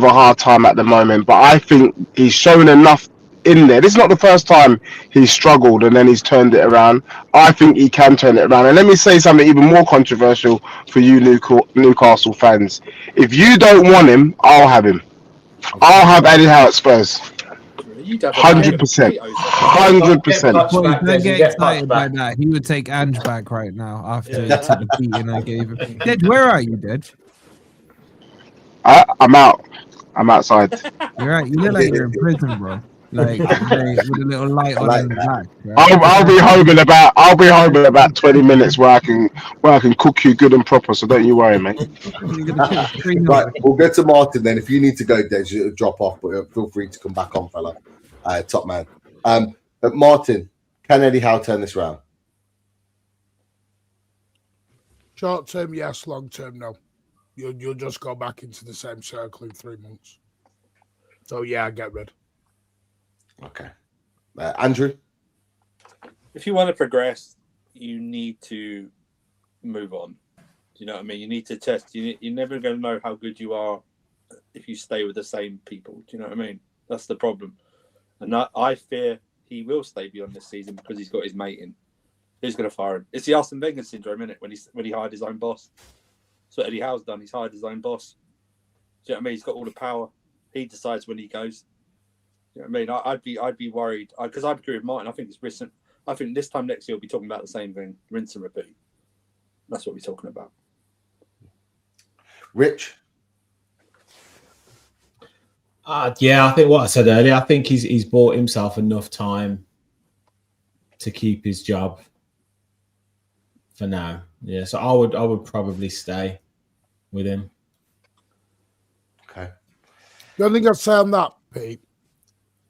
a hard time at the moment, but I think he's shown enough in there. This is not the first time he's struggled and then he's turned it around. I think he can turn it around. And let me say something even more controversial for you Newcastle fans. If you don't want him, I'll have him. I'll have Eddie Howe at Spurs. 100%. 100%. Don't get excited by that. He would take Ange back right now after the beating I gave him. Dej, where are you, Dej? I'm out. I'm outside. You're right. You look like you're in prison, bro. Like with a little light on in the back. Right? I'll be home in about 20 minutes where I can cook you good and proper. So don't you worry, mate. Right, we'll get to Martin then. If you need to go, Dej, it'll drop off, but feel free to come back on, fella. Top man. But Martin, can Eddie Howe turn this round? Short term, yes. Long term, no. You'll just go back into the same circle in 3 months. So yeah, get rid. Okay. Andrew? If you want to progress, you need to move on. Do you know what I mean? You need to test. You're never going to know how good you are if you stay with the same people. Do you know what I mean? That's the problem. And I fear he will stay beyond this season because he's got his mate in. Who's going to fire him? It's the Arsene Wenger syndrome, isn't it? When he hired his own boss. That's what Eddie Howe's done. He's hired his own boss. Do you know what I mean? He's got all the power. He decides when he goes. You know what I mean? I'd be worried because I agree with Martin. I think it's recent. I think this time next year we'll be talking about the same thing, rinse and repeat. That's what we're talking about. Rich? Yeah, I think what I said earlier. I think he's bought himself enough time to keep his job for now. Yeah, so I would probably stay with him. Okay. The only thing I'd say on that, Pete,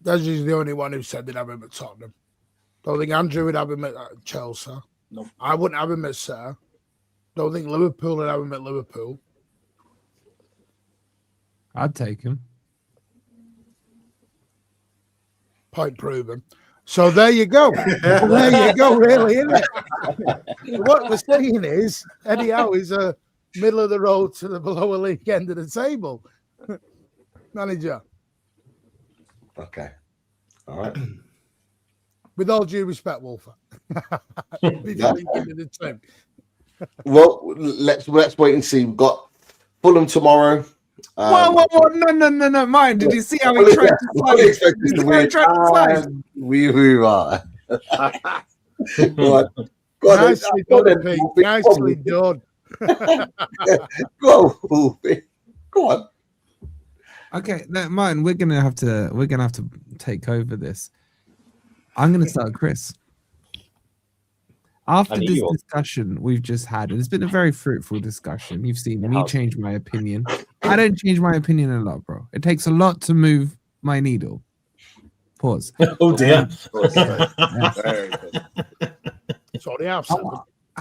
Des is the only one who said they'd have him at Tottenham. Don't think Andrew would have him at Chelsea. No. I wouldn't have him at City. Don't think Liverpool would have him at Liverpool. I'd take him. Point proven. So there you go. There you go, really, isn't it? What we're saying is Eddie Howe is a middle of the road to the lower league end of the table. Manager. Okay. All right. With all due respect, Wolfer. Well, let's wait and see. We've got Fulham tomorrow. Whoa! No, mine. Did you see how he tried to slide? We are. Nicely done, Pete. Nicely done. Go on. Okay, no, Martin, we're gonna have to take over this. I'm gonna start Chris. After this discussion we've just had, and it's been a very fruitful discussion. You've seen me change my opinion. I don't change my opinion a lot, bro. It takes a lot to move my needle. Pause. Oh dear. Sorry,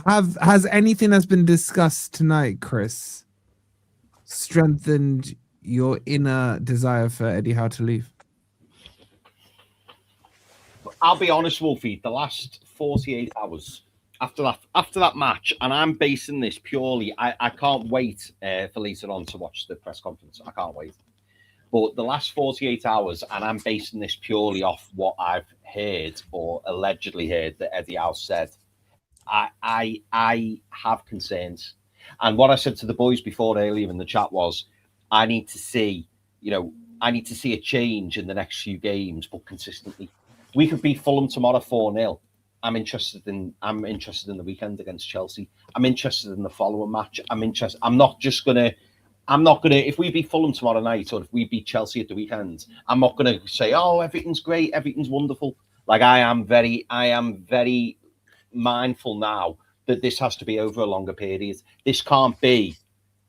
has anything that's been discussed tonight, Chris, strengthened your inner desire for Eddie Howe to leave? I'll be honest, Wolfie. The last 48 hours after that match, and I'm basing this purely. I can't wait for later on to watch the press conference. I can't wait. But the last 48 hours, and I'm basing this purely off what I've heard or allegedly heard that Eddie Howe said. I have concerns, and what I said to the boys before earlier in the chat was, I need to see a change in the next few games, but consistently. We could beat Fulham tomorrow 4-0. I'm interested in the weekend against Chelsea. I'm interested in the following match. I'm not gonna if we beat Fulham tomorrow night or if we beat Chelsea at the weekend, I'm not gonna say, oh, everything's great, everything's wonderful. Like I am very mindful now that this has to be over a longer period. This can't be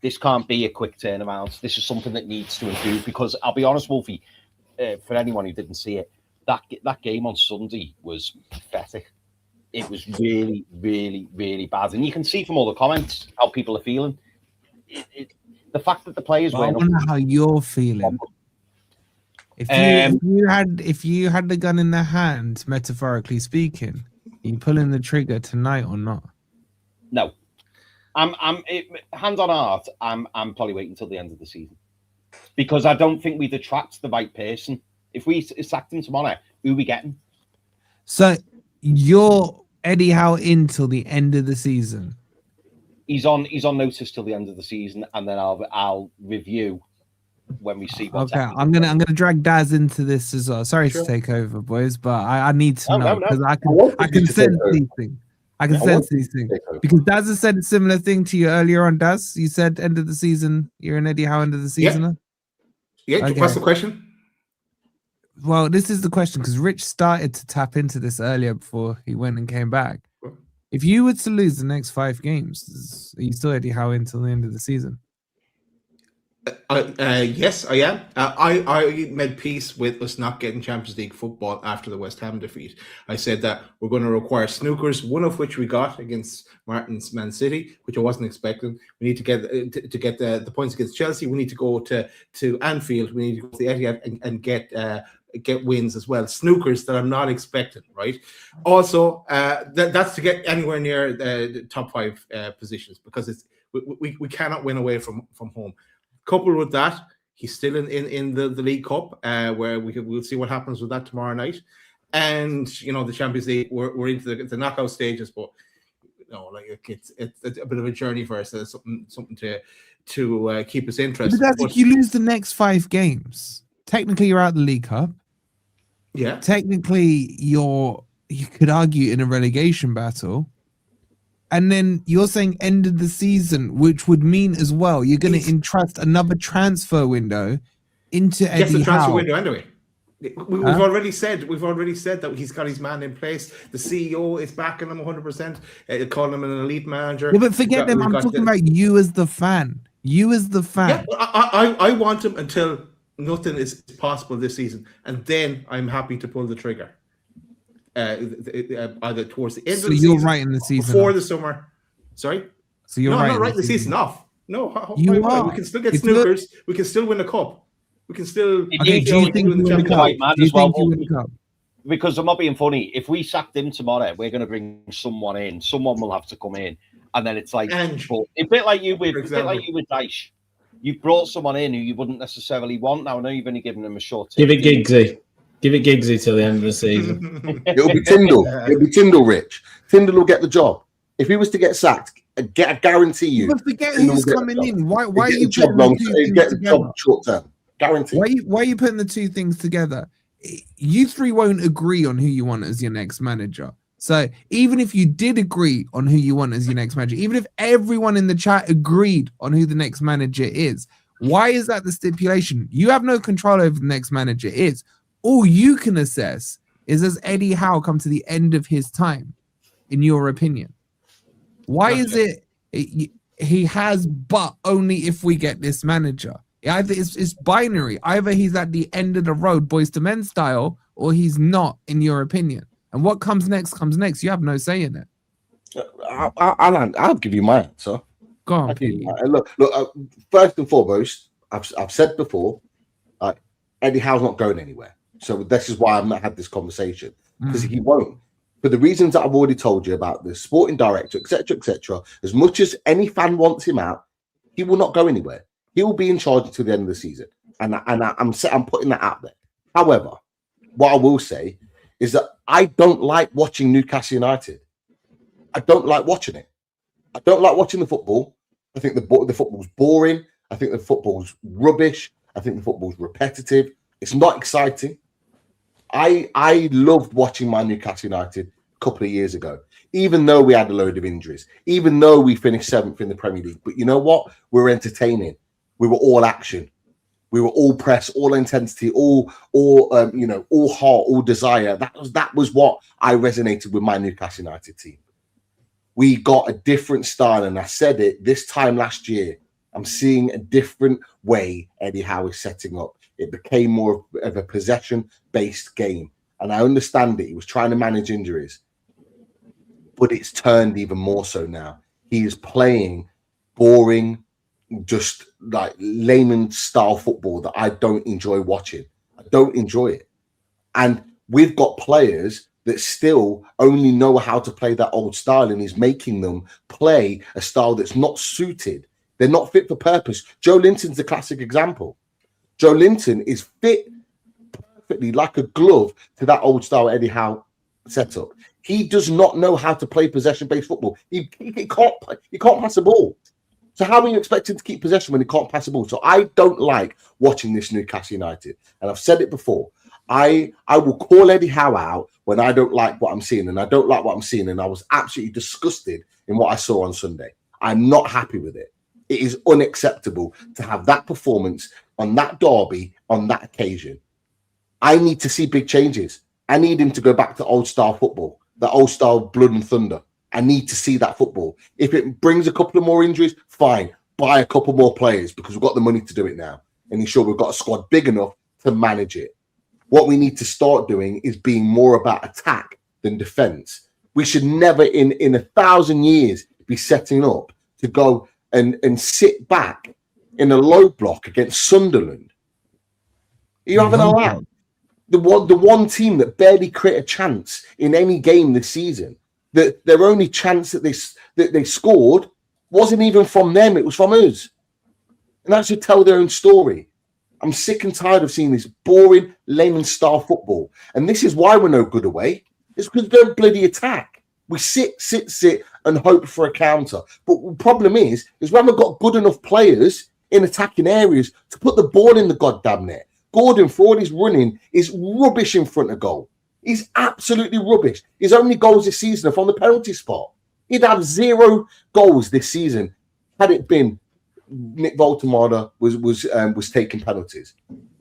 a quick turnaround. This is something that needs to improve, because I'll be honest, Wolfie, for anyone who didn't see it, that game on Sunday was pathetic. It was really, really, really bad. And you can see from all the comments how people are feeling. The fact that the players I wonder how you're feeling. If you had the gun in the hand, metaphorically speaking, are you pulling the trigger tonight or not? No. Hand on heart, I'm probably waiting until the end of the season, because I don't think we'd attract the right person. If we sacked him tomorrow, who are we getting? So you're Eddie Howe in till the end of the season. He's on notice till the end of the season, and then I'll review when we see what's happening. I'm gonna drag Daz into this as well. Sorry to take over, boys, but I need to know, because I can sense these things. I can sense these things because Daz has said a similar thing to you earlier on. Daz, you said end of the season. You're an Eddie Howe end of the season. Yeah. What's the question? Well, this is the question, because Rich started to tap into this earlier before he went and came back. If you were to lose the next 5 games, are you still Eddie Howe until the end of the season? Yes, I am. I made peace with us not getting Champions League football after the West Ham defeat. I said that we're going to require snookers, one of which we got against Martin's Man City, which I wasn't expecting. We need to get the points against Chelsea. We need to go to Anfield. We need to go to the Etihad and get wins as well. Snookers that I'm not expecting, right? Also, that's to get anywhere near the top 5 positions, because we cannot win away from home. Coupled with that, he's still in the League Cup, where we'll see what happens with that tomorrow night. And the Champions League, we're into the knockout stages, but it's a bit of a journey for us. There's something to keep us interested. But if you lose the next 5 games, technically you're out of the League Cup. Yeah. Technically, you could argue in a relegation battle. And then you're saying end of the season, which would mean as well you're going to entrust another transfer window into Eddie Howe. Yes, the transfer window anyway. We've already said that he's got his man in place. The CEO is backing him 100%. Calling him an elite manager. Yeah, but forget them. I'm talking about you as the fan. You as the fan. Yeah, I want him until nothing is possible this season, and then I'm happy to pull the trigger. Either towards the end of the season. So you're writing the season before off. The summer. Sorry? So you're I'm not writing the season off. No, you are. We can still get snookers. We can still win the cup. We can still. Okay, do you think you win the cup? Because I'm not being funny. If we sacked him tomorrow, we're going to bring someone in. Someone will have to come in, and then it's like a bit like you with Dyche. You brought someone in who you wouldn't necessarily want. Now I know you've only given him a short term. Give it Giggsy. Give it Giggsy till the end of the season. It'll be Tyndall. It'll be Tyndall, Rich. Tyndall will get the job. If he was to get sacked, I guarantee you. But forget who's coming in. Why are you putting the 2 things together? Short term. Guarantee. Why are you putting the 2 things together? You 3 won't agree on who you want as your next manager. So even if you did agree on who you want as your next manager, even if everyone in the chat agreed on who the next manager is, why is that the stipulation? You have no control over the next manager is. All you can assess is, has Eddie Howe come to the end of his time, in your opinion? Why is it he has, but only if we get this manager? Either it's binary. Either he's at the end of the road, Boys to Men style, or he's not, in your opinion. And what comes next comes next. You have no say in it. I'll give you my answer. Go on. Look. First and foremost, I've said before, Eddie Howe's not going anywhere. So this is why I've not had this conversation, because he won't. For the reasons that I've already told you about the sporting director, etc., as much as any fan wants him out, he will not go anywhere. He will be in charge until the end of the season, and I'm putting that out there. However, what I will say is that I don't like watching Newcastle United. I don't like watching it. I don't like watching the football. I think the football's boring. I think the football's rubbish. I think the football's repetitive. It's not exciting. I loved watching my Newcastle United a couple of years ago, even though we had a load of injuries, even though we finished 7th in the Premier League. But you know what? We were entertaining. We were all action. We were all press, all intensity, all heart, all desire. That was what I resonated with my Newcastle United team. We got a different style, and I said it this time last year. I'm seeing a different way Eddie Howe is setting up. It became more of a possession-based game, and I understand it. He was trying to manage injuries, but it's turned even more so now. He is playing boring, just like layman-style football that I don't enjoy watching. I don't enjoy it, and we've got players that still only know how to play that old style, and he's making them play a style that's not suited. They're not fit for purpose. Joe Linton's the classic example. Joe Linton is fit perfectly like a glove to that old style Eddie Howe setup. He does not know how to play possession-based football. He can't pass the ball. So how are you expecting to keep possession when he can't pass the ball? So I don't like watching this Newcastle United. And I've said it before. I will call Eddie Howe out when I don't like what I'm seeing, and I don't like what I'm seeing. And I was absolutely disgusted in what I saw on Sunday. I'm not happy with it. It is unacceptable to have that performance on that derby on that occasion. I need to see big changes. I need him to go back to old style football, the old style blood and thunder. I need to see that football. If it brings a couple of more injuries, fine. Buy a couple more players because we've got the money to do it now. And ensure we've got a squad big enough to manage it. What we need to start doing is being more about attack than defense. We should never in 1,000 years be setting up to go and sit back in a low block against Sunderland. Are you having a laugh? The one team that barely created a chance in any game this season. Their only chance that they scored wasn't even from them, it was from us. And that should tell their own story. I'm sick and tired of seeing this boring layman style football. And this is why we're no good away. It's because we don't bloody attack. We sit, and hope for a counter. But the problem is we haven't got good enough players in attacking areas to put the ball in the goddamn net. Gordon, for all his running, is rubbish in front of goal. He's absolutely rubbish. His only goals this season are from the penalty spot. He'd have 0 goals this season had it been Nick Voltemada was taking penalties.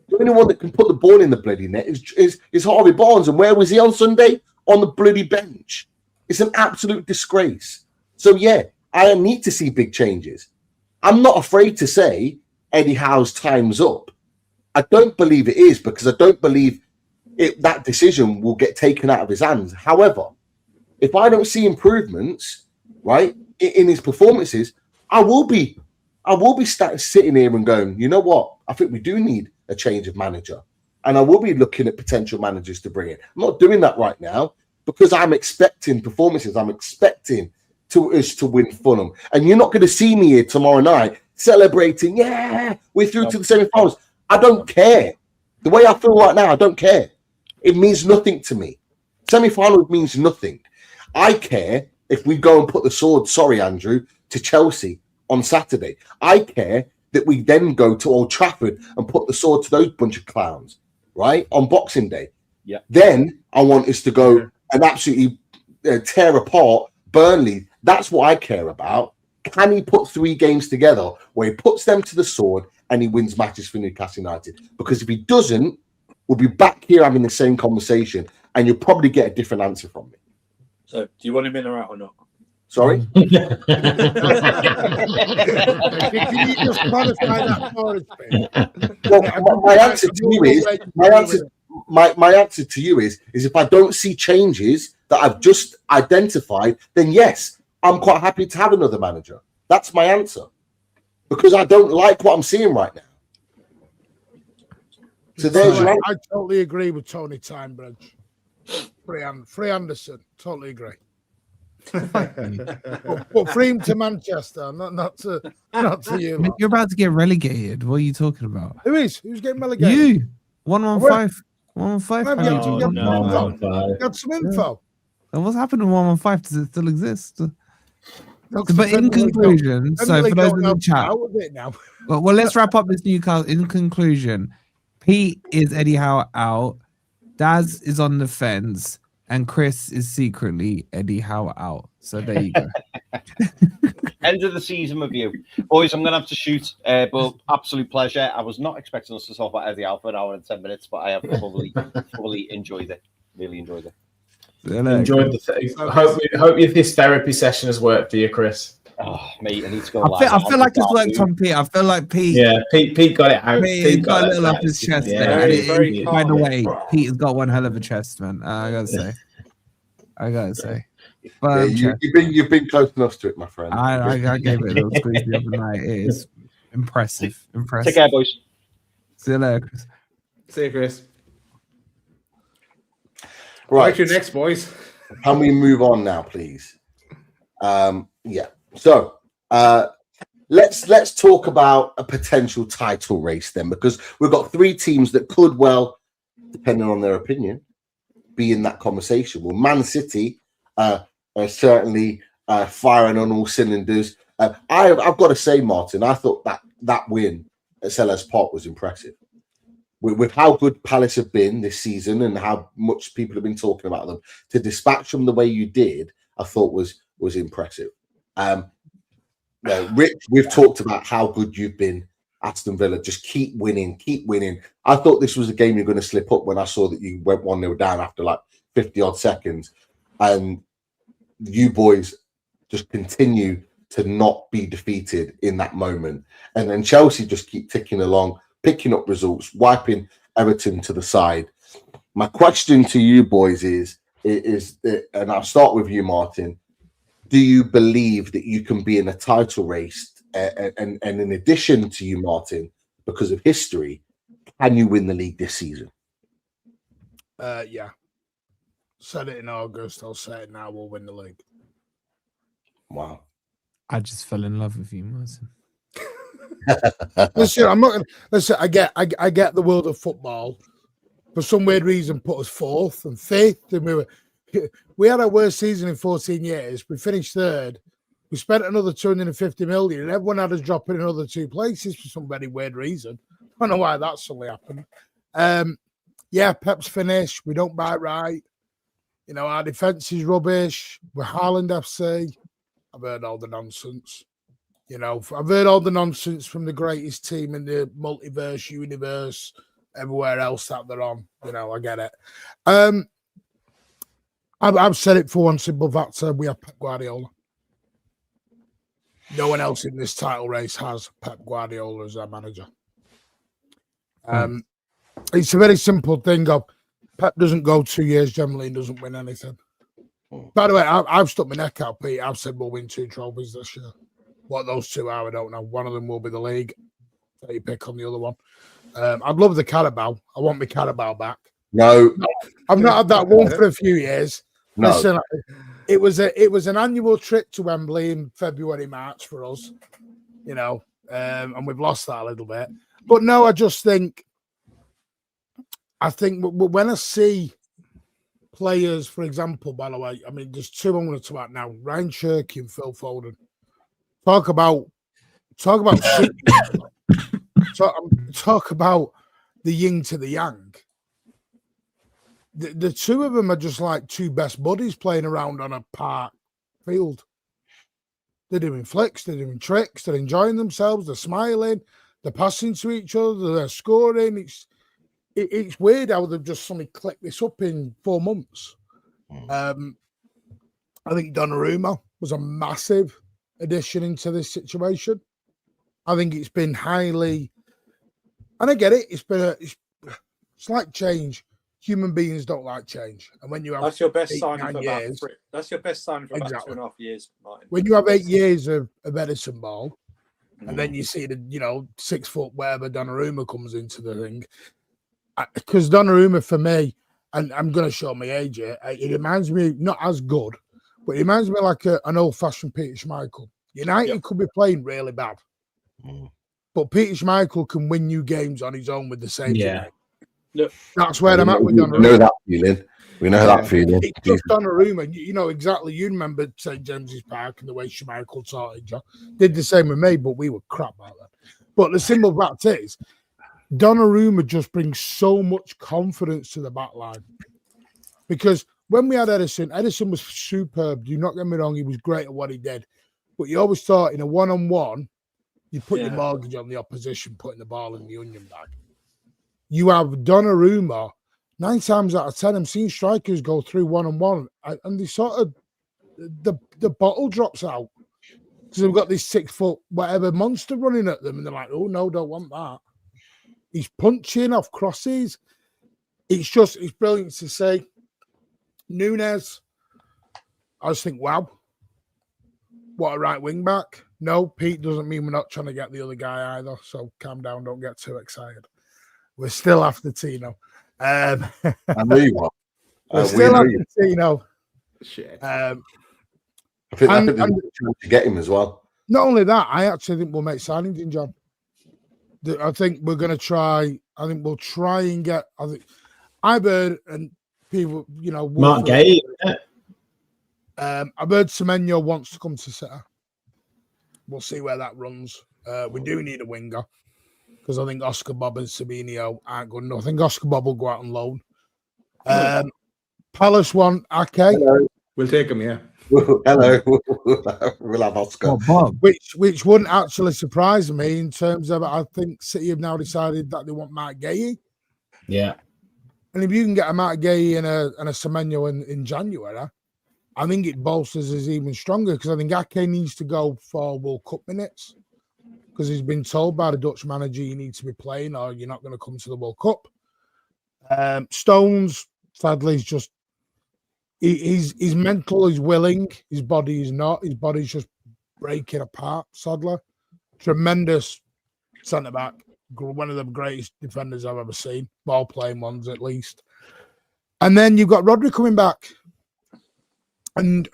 The only one that can put the ball in the bloody net is Harvey Barnes. And where was he on Sunday? On the bloody bench. It's an absolute disgrace. So, yeah, I need to see big changes. I'm not afraid to say Eddie Howe's time's up. I don't believe it is because I don't believe that decision will get taken out of his hands. However, if I don't see improvements, right, in his performances, I will be sitting here and going, you know what? I think we do need a change of manager. And I will be looking at potential managers to bring in. I'm not doing that right now because I'm expecting performances. I'm expecting us to win Fulham. And you're not going to see me here tomorrow night celebrating, yeah, we're through to the semi-finals. I don't care. The way I feel right now, I don't care. It means nothing to me. Semi-finals means nothing. I care if we go and put the sword, sorry, Andrew, to Chelsea on Saturday. I care that we then go to Old Trafford and put the sword to those bunch of clowns, right, on Boxing Day. Yeah. Then I want us to go and absolutely tear apart Burnley. That's what I care about. Can he put 3 games together where he puts them to the sword and he wins matches for Newcastle United? Because if he doesn't, we'll be back here having the same conversation and you'll probably get a different answer from me. So, do you want him in or out or not? Sorry? Can you just clarify that for us, please? Well, my answer to you is if I don't see changes that I've just identified, then yes, I'm quite happy to have another manager. That's my answer. Because I don't like what I'm seeing right now. So there's your I totally agree with Tony Timebridge. Free Anderson, totally agree. But free him to Manchester, not to you. Mate, you're about to get relegated. What are you talking about? Who's getting relegated? You 115. 115. You got some info. And what's happened to 115? Does it still exist? But in conclusion, so for those in the chat, well, let's wrap up this Newcastle. In conclusion, Pete is Eddie Howe out, Daz is on the fence, and Chris is secretly Eddie Howe out. So there you go. End of the season review. Boys, I'm going to have to shoot, but absolute pleasure. I was not expecting us to talk about Eddie Howe for an hour and 10 minutes, but I have fully enjoyed it. Really enjoyed it. Enjoyed the hope this therapy session has worked for you, Chris. Oh, mate, I need to go. I feel like it's worked on Pete. I feel like Pete. Yeah, Pete got it out. Pete got a little off his chest there. By the way, Pete has got one hell of a chest, man. I gotta say. Yeah, you've been close enough to it, my friend. I gave it a little squeeze the other night. It is impressive. Take care, boys. See you later, Chris. See you, Chris. Right, your next, boys. Can we move on now, please? Yeah. So let's talk about a potential title race then, because we've got three teams that could, well, depending on their opinion, be in that conversation. Well, Man City are certainly firing on all cylinders. I've got to say, Martin, I thought that win at Selhurst Park was impressive. With how good Palace have been this season and how much people have been talking about them, to dispatch them the way you did, I thought was impressive. Rich, we've talked about how good you've been. Aston Villa, just keep winning. I thought this was a game you're going to slip up when I saw that you went 1-0 down after like 50 odd seconds, and you boys just continue to not be defeated in that moment. And then Chelsea just keep ticking along, picking up results, wiping Everton to the side. My question to you boys is, and I'll start with you, Martin. Do you believe that you can be in a title race? And in addition to you, Martin, because of history, can you win the league this season? Yeah. Said it in August. I'll say it now. We'll win the league. Wow. I just fell in love with you, Martin. Listen, I'm not gonna listen. I get the world of football. For some weird reason, put us fourth and fifth, and we had our worst season in 14 years. We finished third. We spent another 250 million, and everyone had us dropping another 2 places for some very weird reason. I don't know why that suddenly happened. Yeah, Pep's finished. We don't bite right. You know, our defense is rubbish. We're Haaland FC. I've heard all the nonsense. You know, I've heard all the nonsense from the greatest team in the multiverse, universe, everywhere else that they're on. You know, I get it. I've said it for once above that. We have Pep Guardiola. No one else in this title race has Pep Guardiola as their manager. It's a very simple thing of Pep doesn't go 2 years generally and doesn't win anything. By the way, I've stuck my neck out, Pete. I've said we'll win 2 trophies this year. What those 2 are, I don't know. One of them will be the league. So you pick on the other one. I'd love the Carabao. I want my Carabao back. No. I've not had that one for a few years. No. Listen, it was an annual trip to Wembley in February, March for us, you know, and we've lost that a little bit. But no, I think when I see players, for example, by the way, I mean, there's 2 I'm going to talk about now: Ryan Cherky and Phil Foden. Talk about the yin to the yang. The 2 of them are just like 2 best buddies playing around on a park field. They're doing flicks, they're doing tricks, they're enjoying themselves, they're smiling, they're passing to each other, they're scoring. It's weird how they've just suddenly clicked this up in 4 months. I think Donnarumma was a massive addition into this situation. I think it's been highly, and I get it, it's been a slight change. Human beings don't like change, and when you have that's your best signing for years, that's your best signing for exactly. about 2.5 years, Martin. When you have 8 years of Edison ball, and then you see the 6 foot wherever Donnarumma comes into the ring, because Donnarumma for me, and I'm going to show my age here, it reminds me, not as good, but it reminds me like an old-fashioned Peter Schmeichel. United could be playing really bad, but Peter Schmeichel can win you games on his own with the saves. Yeah. Look, that's where I'm at with Donnarumma. We know that feeling. We know that feeling. It's just Donnarumma. You know exactly. You remember St. James's Park and the way Schmeichel taught it. Did the same with me, but we were crap back then. But the simple fact is, Donnarumma just brings so much confidence to the back line. Because when we had Edison was superb. Do not get me wrong, he was great at what he did. But you always thought in a one-on-one, you put your mortgage on the opposition, putting the ball in the onion bag. You have Donnarumma, 9 times out of 10, I'm seeing strikers go through one-on-one, and they sort of, the bottle drops out. Because they've got this 6 foot whatever monster running at them, and they're like, oh no, don't want that. He's punching off crosses. It's brilliant to say. Nunes, I just think, wow, what a right wing back. No, Pete doesn't mean we're not trying to get the other guy either. So calm down, don't get too excited. We're still after Tino. I know you are. We're still after Tino. Shit. I think there's a chance to get him as well. Not only that, I actually think we'll make signings in John. I think we're going to try. I think we'll try and get. I've heard, and people, you know, Mark Gay. I've heard Semenyo wants to come to City. We'll see where that runs. We do need a winger because I think Oscar Bob and Sabinho aren't good enough. I think Oscar Bob will go out on loan. Palace want Ake. Hello. We'll take him, yeah. Hello. We'll have Oscar. Bob. Which wouldn't actually surprise me in terms of, I think City have now decided that they want Mark Gay. Yeah. And if you can get a Mark Gay and a Semenyo in January, I think it bolsters us even stronger because I think Ake needs to go for World Cup minutes because he's been told by the Dutch manager you need to be playing or you're not going to come to the World Cup. Stones, sadly, is just he's mental, he's willing, his body is not. His body's just breaking apart, sadly. Tremendous centre-back, one of the greatest defenders I've ever seen, ball-playing ones at least. And then you've got Rodri coming back. And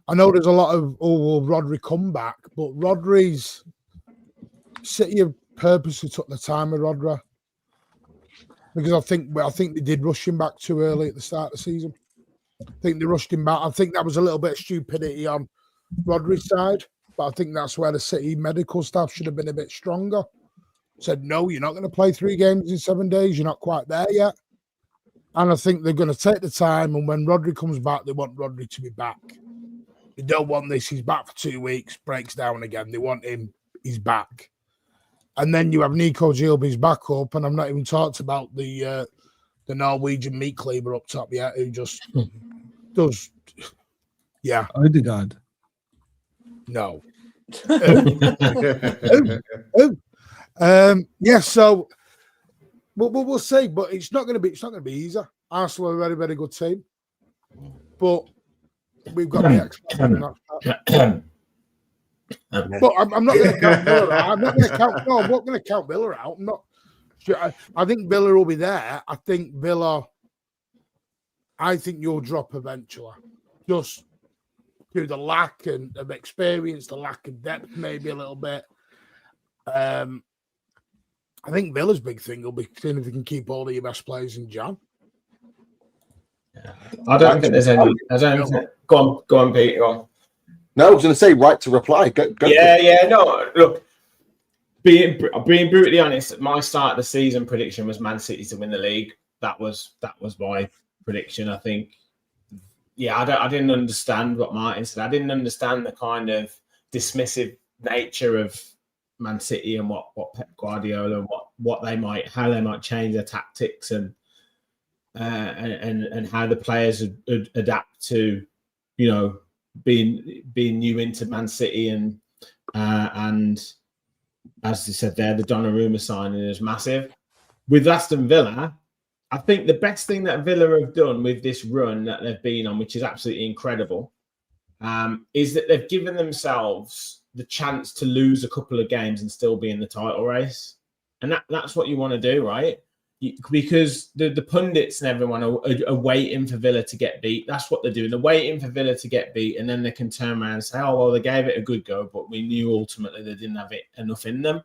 I know there's a lot of, will Rodri come back? But Rodri's City have purposely took the time with Rodri because I think they did rush him back too early at the start of the season. I think they rushed him back. I think that was a little bit of stupidity on Rodri's side, but I think that's where the City medical staff should have been a bit stronger. Said, no, you're not going to play 3 games in 7 days. You're not quite there yet. And I think they're going to take the time. And when Rodri comes back, they want Rodri to be back. They don't want this. He's back for 2 weeks, breaks down again. They want him. He's back. And then you have Nico Gilby's back up. And I've not even talked about the Norwegian meat cleaver up top yet, who just does. Yeah. Odegaard. No. Yeah, so we'll see, but it's not going to be easy. Arsenal are a very, very good team, but we've got the expert. But I'm not going to count Villa out. I'm not going to count Villa out. I'm not. I think Villa will be there. I think you'll drop eventually, just through the lack of experience, the lack of depth, maybe a little bit. I think Villa's big thing will be seeing if they can keep all of your best players in Jan. Yeah. I don't think there's any. Go on, Pete. Go on. No, I was going to say right to reply. Go yeah. No, look. Being brutally honest, my start of the season prediction was Man City to win the league. That was my prediction. I think. Yeah, I didn't understand what Martin said. I didn't understand the kind of dismissive nature of Man City and what Pep Guardiola and how they might change their tactics and how the players would adapt to, you know, being new into Man City and as you said there, the Donnarumma signing is massive. With Aston Villa, I think the best thing that Villa have done with this run that they've been on, which is absolutely incredible, is that they've given themselves the chance to lose a couple of games and still be in the title race. And that's what you want to do, right? because the pundits and everyone are waiting for Villa to get beat. That's what they're doing. They're waiting for Villa to get beat, and then they can turn around and say, oh, well, they gave it a good go, but we knew ultimately they didn't have it enough in them.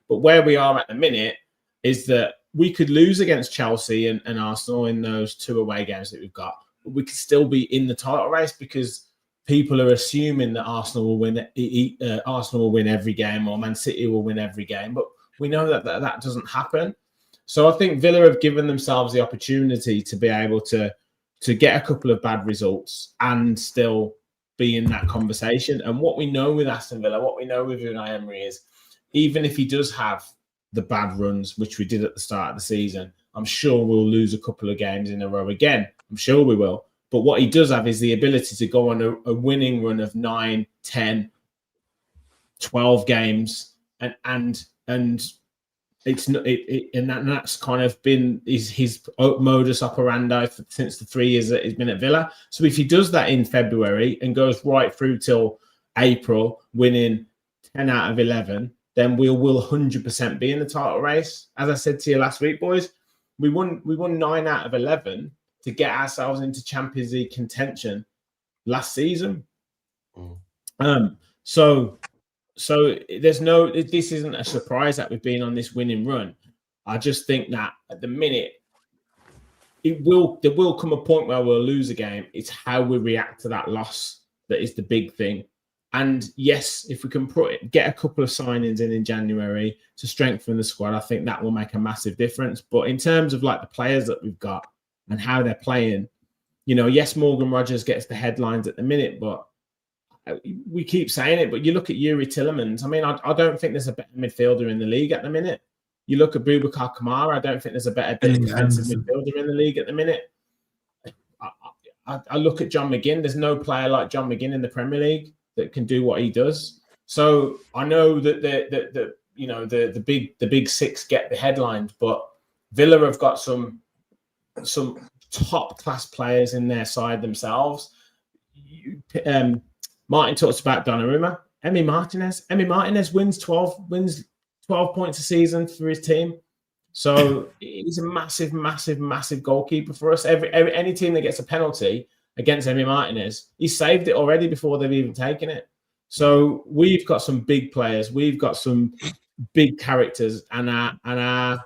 But where we are at the minute is that we could lose against Chelsea and Arsenal in those 2 away games that we've got. But we could still be in the title race because people are assuming that Arsenal will win every game or Man City will win every game. But we know that doesn't happen. So I think Villa have given themselves the opportunity to be able to get a couple of bad results and still be in that conversation. And what we know with Aston Villa, what we know with Unai Emery is, even if he does have the bad runs, which we did at the start of the season, I'm sure we'll lose a couple of games in a row again. I'm sure we will. But what he does have is the ability to go on a winning run of 9, 10, 12 games, and it's not and that's kind of been his modus operandi since the 3 years that he's been at Villa. So if he does that in February and goes right through till April, winning 10 out of 11, then we will 100% be in the title race. As I said to you last week, boys, we won 9 out of 11 to get ourselves into Champions League contention last season. So there's this isn't a surprise that we've been on this winning run. I just think that at the minute, there will come a point where we'll lose a game. It's how we react to that loss that is the big thing. And yes, if we can get a couple of signings in January to strengthen the squad, I think that will make a massive difference. But in terms of like the players that we've got and how they're playing, yes, Morgan Rogers gets the headlines at the minute, but we keep saying it. But you look at Yuri Tillemans. I mean, I don't think there's a better midfielder in the league at the minute. You look at Boubacar Kamara. I don't think there's a better defensive midfielder in the league at the minute. I look at John McGinn. There's no player like John McGinn in the Premier League that can do what he does. So I know that the big six get the headlines, but Villa have got some top class players in their side themselves. Martin talks about Donnarumma. Emi Martinez wins 12 points a season for his team. So he's a massive, massive, massive goalkeeper for us. Any team that gets a penalty against Emi Martinez, he saved it already before they've even taken it. So we've got some big players. We've got some big characters. And I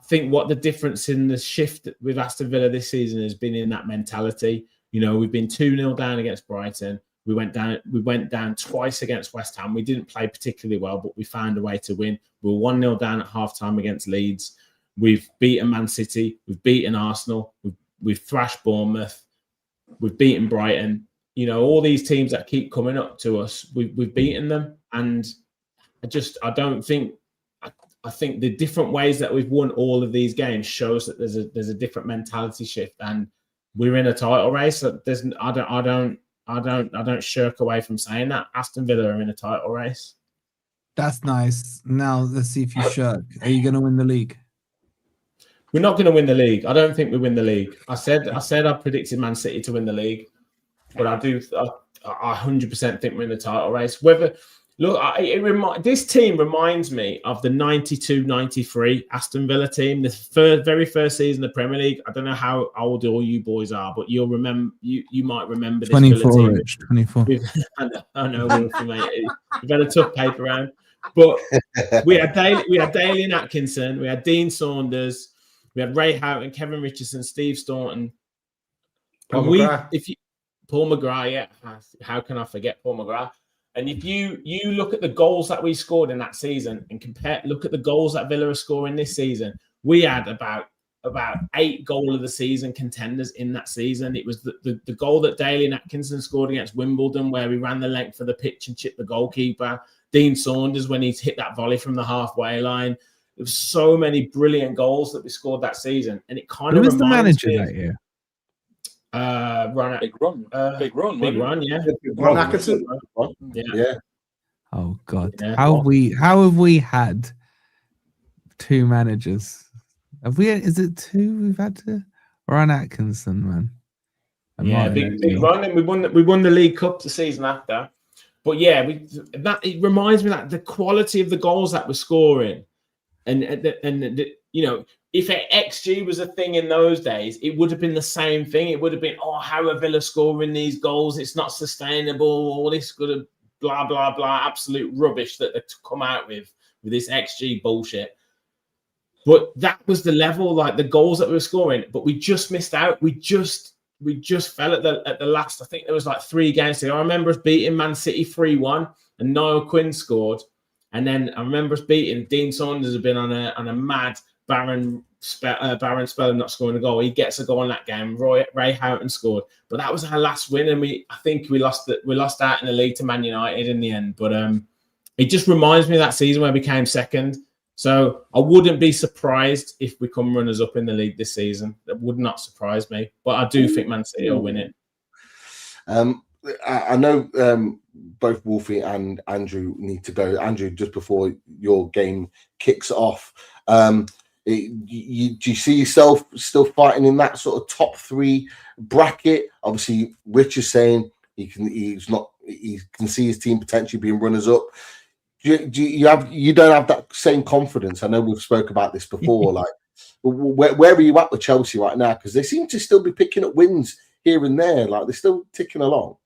think what the difference in the shift with Aston Villa this season has been in that mentality. We've been 2-0 down against Brighton. We went down twice against West Ham. We didn't play particularly well, but we found a way to win. We were 1-0 down at half-time against Leeds. We've beaten Man City. We've beaten Arsenal. We've thrashed Bournemouth. We've beaten Brighton. All these teams that keep coming up to us, we've beaten them. And I think the different ways that we've won all of these games shows that there's a different mentality shift, and we're in a title race. I don't shirk away from saying that. Aston Villa are in a title race. That's nice. Now let's see if you shirk. Are you going to win the league? We're not going to win the league. I don't think we win the league. I said I predicted Man City to win the league, but I 100% think we're in the title race. This team reminds me of the 92-93 Aston Villa team, the very first season of the Premier League. I don't know how old all you boys are, but you'll remember. You might remember this 24, Villa team. Rich, 24. I know, Wolfie, mate. We've had a tough paper round, but we had Dalian Atkinson, we had Dean Saunders, we had Ray Howe and Kevin Richardson, Steve Staunton. Paul McGrath, yeah. How can I forget Paul McGrath? And if you look at the goals that we scored in that season and look at the goals that Villa are scoring this season, we had about 8 goal of the season contenders in that season. It was the goal that Dalian Atkinson scored against Wimbledon, where we ran the length of the pitch and chipped the goalkeeper. Dean Saunders, when he hit that volley from the halfway line. There was so many brilliant goals that we scored that season, and it kind of reminds me. Who was the manager that year? Big Run, yeah. Ron Atkinson. Yeah. Oh God, Yeah. how have we had 2 managers? Have we? Is it 2 we've had to? Ron Atkinson, man. Big Run, and we won the League Cup the season after. But yeah, it reminds me that the quality of the goals that we're scoring, and if XG was a thing in those days, it would have been the same thing. It would have been, oh, how are Villa scoring these goals? It's not sustainable. All this good of blah, blah, blah, absolute rubbish that they come out with this XG bullshit. But that was the level, like the goals that we were scoring. But we just missed out. We just fell at the last. I think there was like 3 games. I remember us beating Man City 3-1, and Niall Quinn scored. And then I remember us beating Dean Saunders had been on a mad Baron Spelling not scoring a goal. He gets a goal in that game. Ray Houghton scored, but that was our last win, and I think we lost out in the league to Man United in the end. But it just reminds me of that season where we came second. So I wouldn't be surprised if we come runners up in the league this season. That would not surprise me. But I do think Man City will win it. I know both Wolfie and Andrew need to go. Andrew, just before your game kicks off, do you see yourself still fighting in that sort of top 3 bracket? Obviously, Rich is saying he can see his team potentially being runners up. You don't have that same confidence? I know we've spoke about this before. Like, where are you at with Chelsea right now? Because they seem to still be picking up wins here and there. Like, they're still ticking along.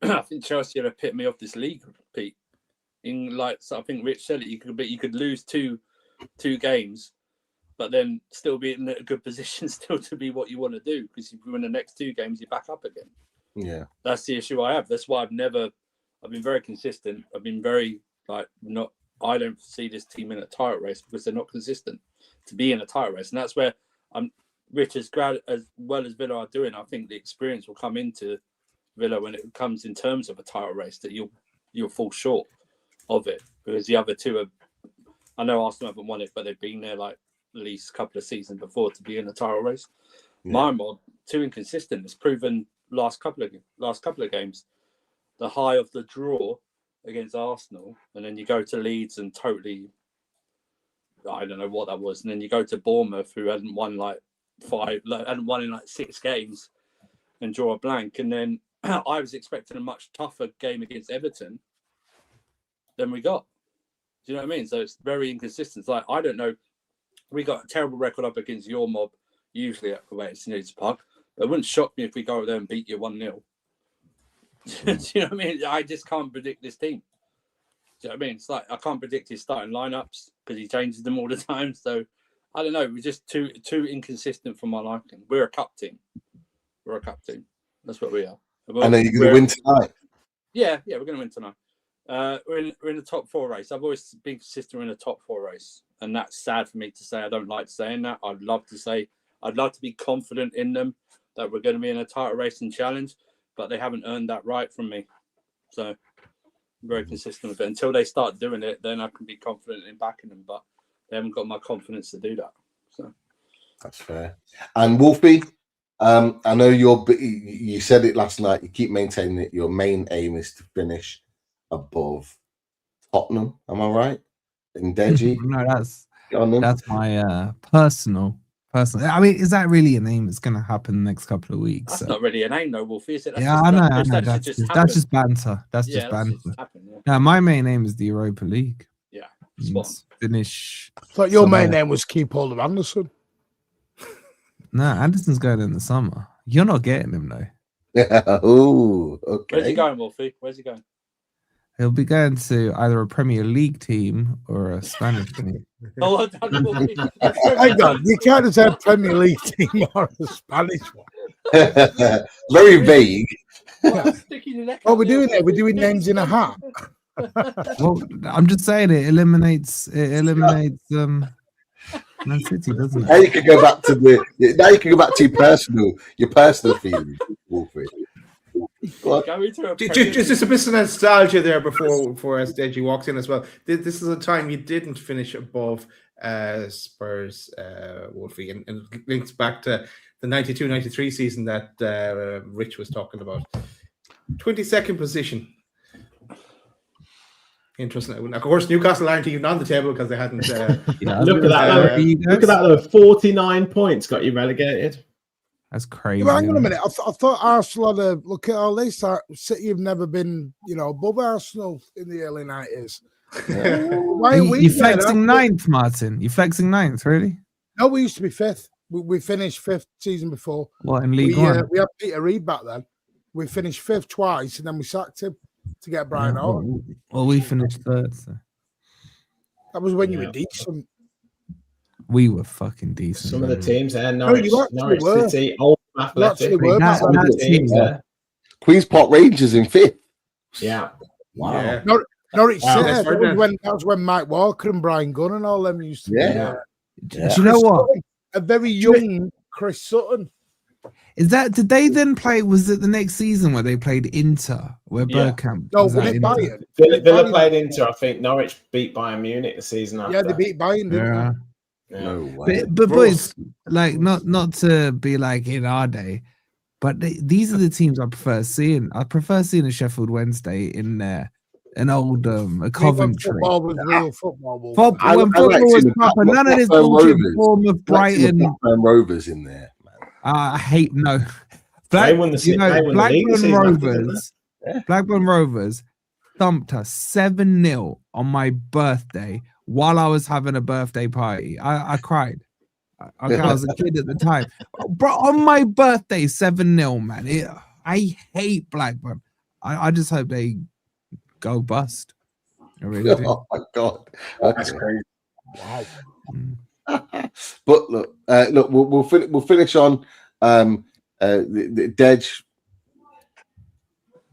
I think Chelsea are epitome of this league, Pete. So I think Rich said it. You could lose two games, but then still be in a good position, still to be what you want to do. Because if you win the next 2 games, you're back up again. Yeah, that's the issue I have. That's why I've been very consistent. I've been very I don't see this team in a title race because they're not consistent to be in a title race, and that's where Rich as well as Villa are doing. I think the experience will come into Villa when it comes in terms of a title race that you'll fall short of it, because the other 2 I know Arsenal haven't won it, but they've been there like at least a couple of seasons before to be in a title race. Yeah. Mine too inconsistent. It's proven last couple of games. The high of the draw against Arsenal, and then you go to Leeds and totally, I don't know what that was, and then you go to Bournemouth, who hadn't won in 6 games, and draw a blank, and then I was expecting a much tougher game against Everton than we got. Do you know what I mean? So it's very inconsistent. It's like, I don't know. We got a terrible record up against your mob, usually away at St. James's Park. But it wouldn't shock me if we go there and beat you 1-0. Do you know what I mean? I just can't predict this team. Do you know what I mean? It's like I can't predict his starting lineups because he changes them all the time. So I don't know. We're just too inconsistent for my liking. We're a cup team. That's what we are. I know you're going to win tonight. Yeah, we're going to win tonight. We're in the top 4 race. I've always been consistent in the top 4 race, and that's sad for me to say. I don't like saying that. I'd love to be confident in them that we're going to be in a title race and challenge, but they haven't earned that right from me. So I'm very consistent with it. Until they start doing it, then I can be confident in backing them, but they haven't got my confidence to do that. So that's fair. And Wolfie, I know you said it last night. You keep maintaining it. Your main aim is to finish above Tottenham. Am I right? In Deji? No, that's my personal. I mean, is that really an aim? It's going to happen the next couple of weeks. That's not really an aim, though, Wolfie. Is it? I know. That's just banter. That's just banter. Now, my main aim is the Europa League. Yeah, finish. I thought your main aim was keep hold of Anderson. No, Anderson's going in the summer. You're not getting him, though. Oh, okay. Where's he going, Wolfie? Where's he going? He'll be going to either a Premier League team or a Spanish team. Oh, hang on, you can't just have Premier League team or a Spanish one. Very vague. What we're doing there? We're doing names in a hat. Well, I'm just saying it eliminates Man City, doesn't it? Now you can go back to your personal feelings, Wolfie. Just a bit of nostalgia there before as Deji walks in as well. This is a time you didn't finish above Spurs, Wolfie, and it links back to the 92-93 season that Rich was talking about. 22nd position. Interesting. Of course, Newcastle aren't even on the table because they hadn't. Look at that! Look at that! 49 points got you relegated. That's crazy. Yeah, hang on a minute. I thought Arsenal had a look at all this. City have never been, above Arsenal in the early 90s. Why are we? You flexing ninth, Martin? You flexing ninth, really? No, we used to be 5th. We finished 5th season before. What, in League One? We had Peter Reid back then. We finished 5th twice, and then we sacked him to get Brian Horton. Well, we finished 3rd. So. That was when you were decent. We were fucking decent. Some of the teams there, Norwich City, Old Athletic. Queen's Park Rangers in 5th. Yeah. Wow. Yeah. Norwich City. That was when Mike Walker and Brian Gunn and all them used to be there. Do you know what? A very young Chris Sutton. Is that, did they then play, was it the next season where they played Inter, where Bergkamp? No, Bayern. Villa played Inter, I think. Norwich beat Bayern Munich the season after. Yeah, they beat Bayern, didn't they? No way. But boys, like, not to be like in our day, but these are the teams I prefer seeing. I prefer seeing a Sheffield Wednesday in there. An old a Coventry. Football was real football. When football was proper, none of this bullshit form of Brighton. Blackburn Rovers in there, man. I hate Blackburn Rovers. Blackburn Rovers thumped us 7-0 on my birthday while I was having a birthday party. I cried. I was a kid at the time, bro. On my birthday, 7-0, man. I hate Blackburn. I just hope they go bust. I really do. Oh my god, that's crazy. Wow. But look, we'll finish on the Dej.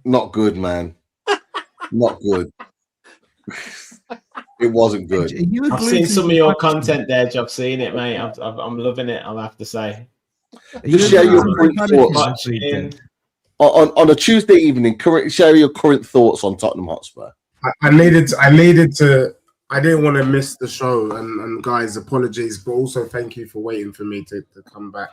Not good, man. Not good. It wasn't good. I've seen some of your content, Dej. I've seen it, mate. I'm loving it. I'll have to say. Just share your current thoughts on a Tuesday evening. Share your current thoughts on Tottenham Hotspur. I needed to. I didn't want to miss the show, and guys, apologies, but also thank you for waiting for me to come back.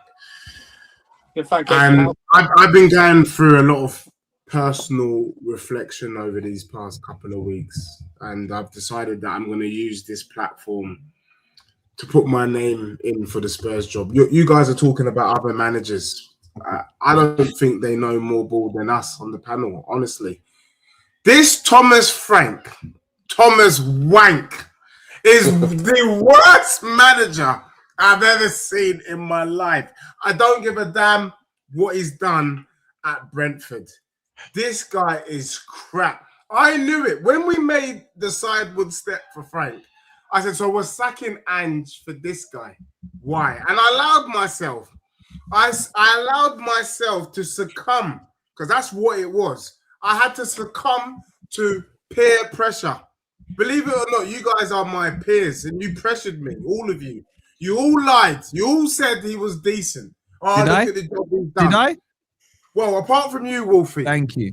And I've been going through a lot of personal reflection over these past couple of weeks, and I've decided that I'm going to use this platform to put my name in for the Spurs job. You guys are talking about other managers. I don't think they know more ball than us on the panel, honestly. This Thomas Wank, is the worst manager I've ever seen in my life. I don't give a damn what he's done at Brentford. This guy is crap. I knew it. When we made the sideward step for Frank, I said, so we're sacking Ange for this guy. Why? And I allowed myself to succumb, because that's what it was. I had to succumb to peer pressure. Believe it or not, you guys are my peers, and you pressured me, all of you. You all lied. You all said he was decent. Oh, Did I? At the job he's done. Did I? Well, apart from you, Wolfie. Thank you.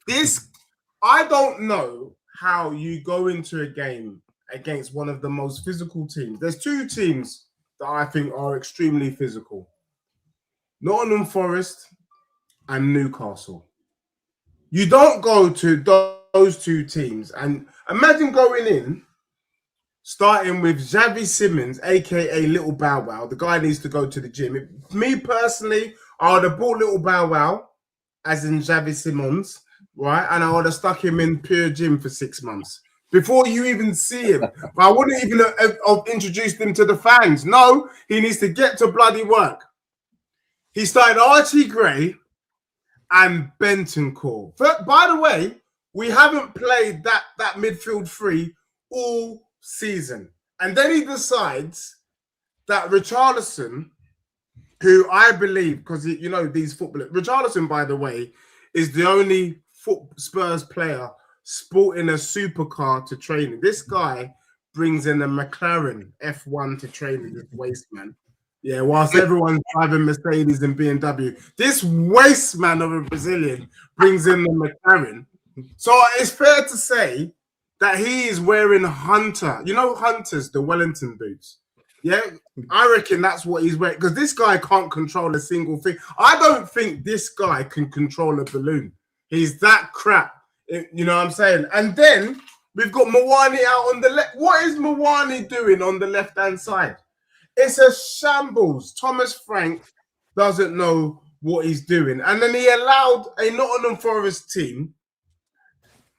I don't know how you go into a game against one of the most physical teams. There's two teams that I think are extremely physical. Nottingham Forest and Newcastle. You don't go to those two teams and imagine going in, starting with Xavi Simons, aka Little Bow Wow. The guy needs to go to the gym. Me personally, I would have bought Little Bow Wow, as in Xavi Simons, right? And I would have stuck him in pure gym for 6 months before you even see him. But I wouldn't even have introduced him to the fans. No, he needs to get to bloody work. He started Archie Gray and Bentancur. By the way, we haven't played that midfield three all season. And then he decides that Richarlison, who I believe, because you know these footballers, Richarlison, by the way, is the only Spurs player sporting a supercar to training. This guy brings in a McLaren F1 to training, this waste man. Yeah, whilst everyone's driving Mercedes and BMW, this waste man of a Brazilian brings in the McLaren. So it's fair to say that he is wearing Hunter. You know Hunter's, the Wellington boots. Yeah, I reckon that's what he's wearing, because this guy can't control a single thing. I don't think this guy can control a balloon. He's that crap. You know what I'm saying? And then we've got Mawani out on the left. What is Mawani doing on the left-hand side? It's a shambles. Thomas Frank doesn't know what he's doing. And then he allowed a Nottingham Forest team,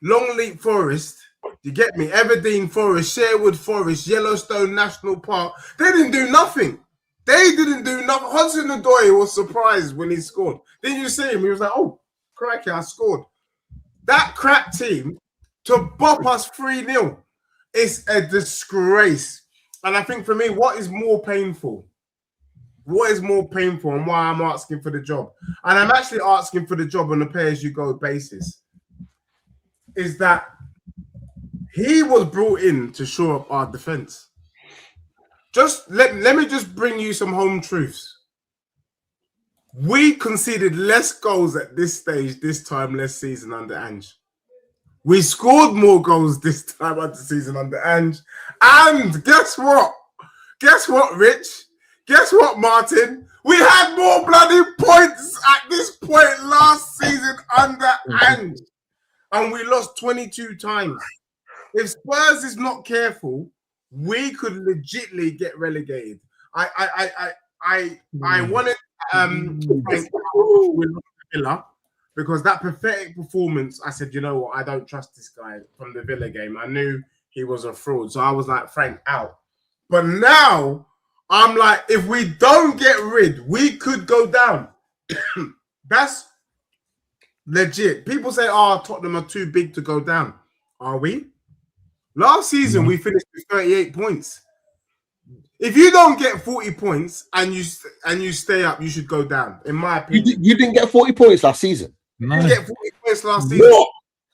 Longleat Forest, you get me, Everdeen Forest, Sherwood Forest, Yellowstone National Park. They didn't do nothing. They didn't do nothing. Hudson-Odoi was surprised when he scored. Didn't you see him? He was like, oh, crikey, I scored. That crap team to bop us 3-0 is a disgrace. And I think for me, what is more painful? What is more painful and why I'm asking for the job? And I'm actually asking for the job on a pay-as-you-go basis. Is that he was brought in to shore up our defense. Just let me just bring you some home truths. We conceded less goals at this stage, this time last season under Ange. We scored more goals this time under season under Ange. And guess what? Guess what, Rich? Guess what, Martin? We had more bloody points at this point last season under Ange. And we lost 22 times. If Spurs is not careful, we could legitimately get relegated. I wanted Villa because that pathetic performance. I said, you know what? I don't trust this guy from the Villa game. I knew he was a fraud, so I was like, Frank out. But now I'm like, if we don't get rid, we could go down. That's legit. People say, "Oh, Tottenham are too big to go down." Are we? Last season, we finished with 38 points. If you don't get 40 points and you stay up, you should go down, in my opinion. You didn't get 40 points last season? You didn't get 40 points last season. What?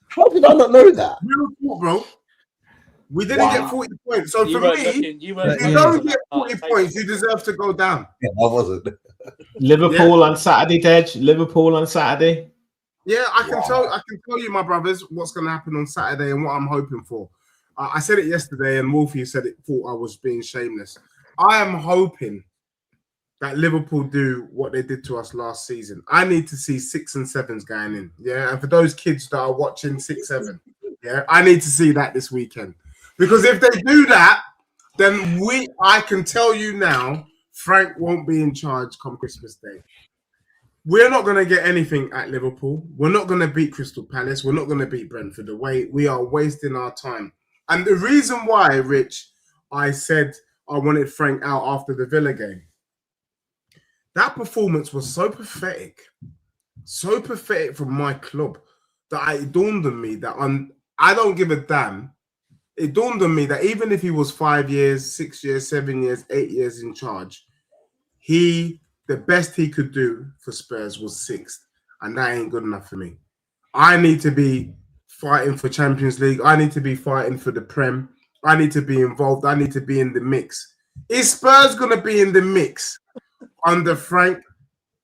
How did I not know that? Bro. We didn't get 40 points. So for me, if you don't get 40 points, you deserve to go down. Yeah, I wasn't. Liverpool on Saturday, Dej. Liverpool on Saturday. Yeah, I can tell you, my brothers, what's going to happen on Saturday and what I'm hoping for. I said it yesterday, and Wolfie said it. Thought I was being shameless. I am hoping that Liverpool do what they did to us last season. I need to see 6 and 7s going in. Yeah, and for those kids that are watching 6-7, yeah, I need to see that this weekend because if they do that, then I can tell you now, Frank won't be in charge come Christmas Day. We're not going to get anything at Liverpool. We're not going to beat Crystal Palace. We're not going to beat Brentford away. We are wasting our time. And the reason why, Rich, I said I wanted Frank out after the Villa game, that performance was so pathetic from my club that it dawned on me that I don't give a damn. It dawned on me that even if he was 5 years, 6 years, 7 years, 8 years in charge, the best he could do for Spurs was 6th, and that ain't good enough for me. I need to be fighting for Champions League. I need to be fighting for the Prem. I need to be involved. I need to be in the mix. Is Spurs going to be in the mix under Frank?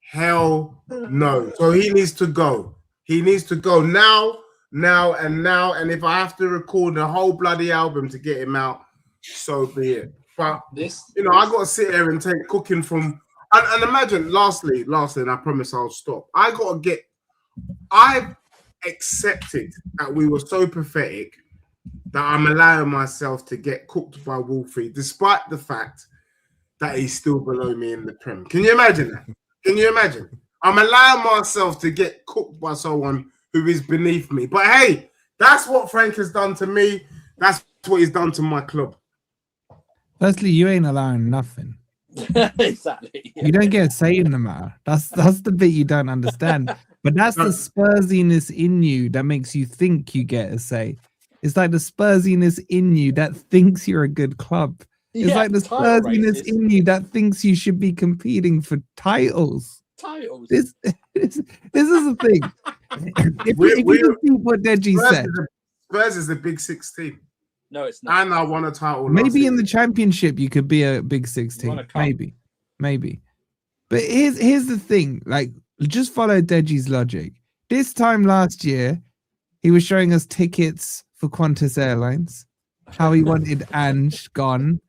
Hell no. So he needs to go. He needs to go now. And if I have to record a whole bloody album to get him out, so be it. But, I got to sit here and take cooking from... And imagine, lastly, and I promise I'll stop. I've accepted that we were so pathetic that I'm allowing myself to get cooked by Wolfie, despite the fact that he's still below me in the Prem. Can you imagine that? Can you imagine? I'm allowing myself to get cooked by someone who is beneath me. But hey, that's what Frank has done to me. That's what he's done to my club. Firstly, you ain't allowing nothing. Exactly. You don't get a say in the matter. That's the bit you don't understand. But that's the Spursiness in you that makes you think you get a say. It's like the Spursiness in you that thinks you're a good club. It's like the Spursiness in you that thinks you should be competing for titles. This is the thing. If you see what Deji said, Spurs is a Big 6 team. No, it's not. And I won a title. Maybe in the Championship you could be a Big 6 team. Maybe. But here's the thing. Like, just follow Deji's logic. This time last year, he was showing us tickets for Qantas Airlines, how he wanted Ange gone,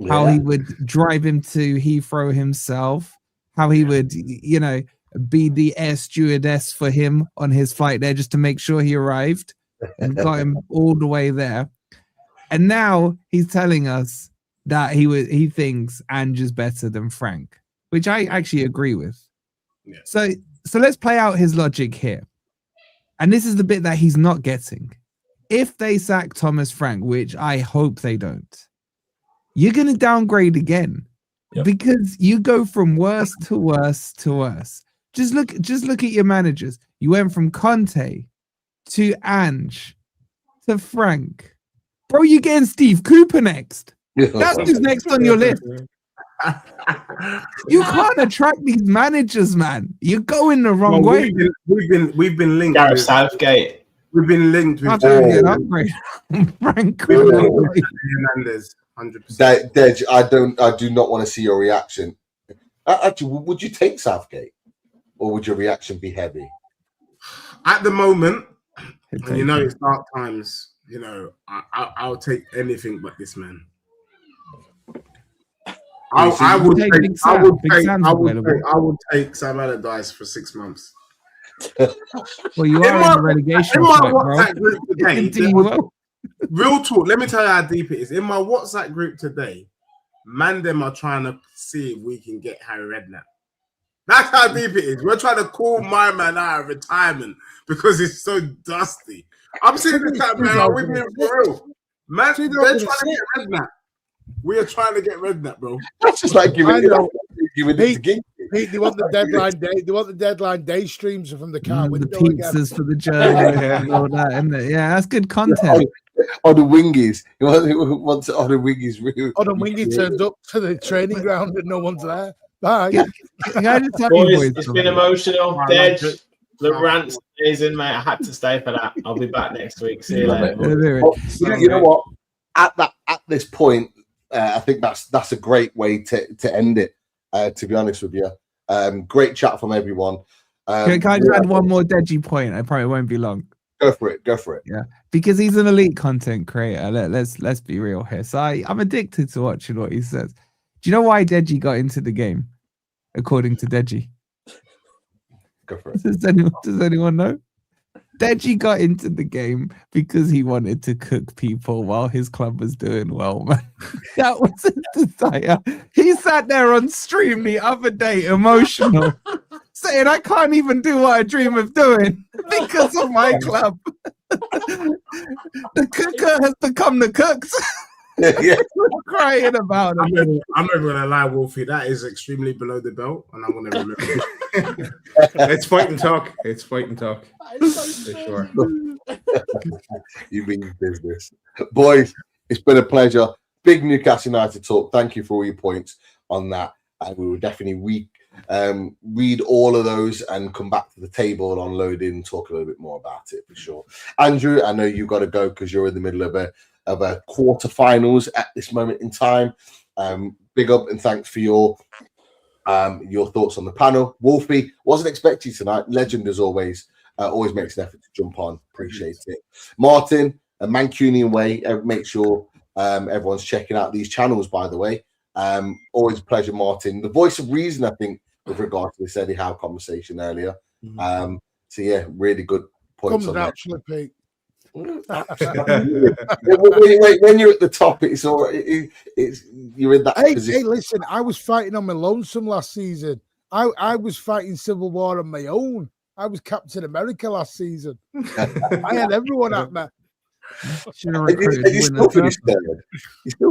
how he would drive him to Heathrow himself, how he would, be the air stewardess for him on his flight there just to make sure he arrived and got him all the way there. And now he's telling us that he thinks Ange is better than Frank, which I actually agree with. Yeah. So let's play out his logic here. And this is the bit that he's not getting. If they sack Thomas Frank, which I hope they don't, you're going to downgrade again. Because you go from worse to worse to worse. Just look at your managers. You went from Conte to Ange to Frank. Bro, you getting Steve Cooper next. That's who's next on your list. You can't attract these managers, man. You're going the wrong way. We've been linked. Gareth Southgate. We've been linked with Frank Hernandez. 100%. Dej, I do not want to see your reaction. Actually, would you take Southgate, or would your reaction be heavy? At the moment, and you know it's dark times. You know, I'll take anything but this man. I would take Sam Allardyce for 6 months. Well, you are in the relegation fight, bro. Real talk. Let me tell you how deep it is. In my WhatsApp group today, man, them are trying to see if we can get Harry Redknapp. That's how deep it is. We're trying to call my man out of retirement because it's so dusty. I'm saying that, man. We've been for real. Man, they're trying to get Redknapp. We are trying to get Redknapp, bro. That's just like giving it to Ginky. Pete, they want the deadline day. They want the deadline day streams from the car window. The pizzas for the journey and all that, isn't it? Yeah, that's good content. On the wingies. Once on the wingies. On the wingy turned up to the training ground and no one's there. Bye. Boys, it's been emotional. Dej, the rant stays in, mate. I had to stay for that. I'll be back next week. See you later. You know what? At this point, I think that's a great way to end it. To be honest with you, great chat from everyone. Can I just add one more Deji point? I probably won't be long. Go for it. Yeah, because he's an elite content creator. Let's be real here. So I'm addicted to watching what he says. Do you know why Deji got into the game? According to Deji, go for it. Does anyone know? Deji got into the game because he wanted to cook people while his club was doing well, man. That was his desire. He sat there on stream the other day, emotional, saying, I can't even do what I dream of doing because of my club. The cooker has become the cooks. Yeah. Crying about it. I'm not going to lie, Wolfie. That is extremely below the belt, and I'm going to remember. Let's fight and talk. For sure. You mean business. Boys, it's been a pleasure. Big Newcastle United talk. Thank you for all your points on that. And we will definitely read all of those and come back to the table and unload it and talk a little bit more about it for sure. Andrew, I know you've got to go because you're in the middle of a quarterfinals at this moment in time. Big up and thanks for your thoughts on the panel. Wolfie, wasn't expecting tonight. Legend as always. Always makes an effort to jump on. Appreciate it. Martin, a Mancunian way. Make sure everyone's checking out these channels, by the way. Always a pleasure, Martin. The voice of reason, I think, with regard to this Eddie Howe conversation earlier. So yeah, really good points on that. Pete. When you're at the top, it's all right. You're in that position. Hey, listen, I was fighting on my lonesome last season. I was fighting civil war on my own. I was Captain America last season. I had everyone at me. You still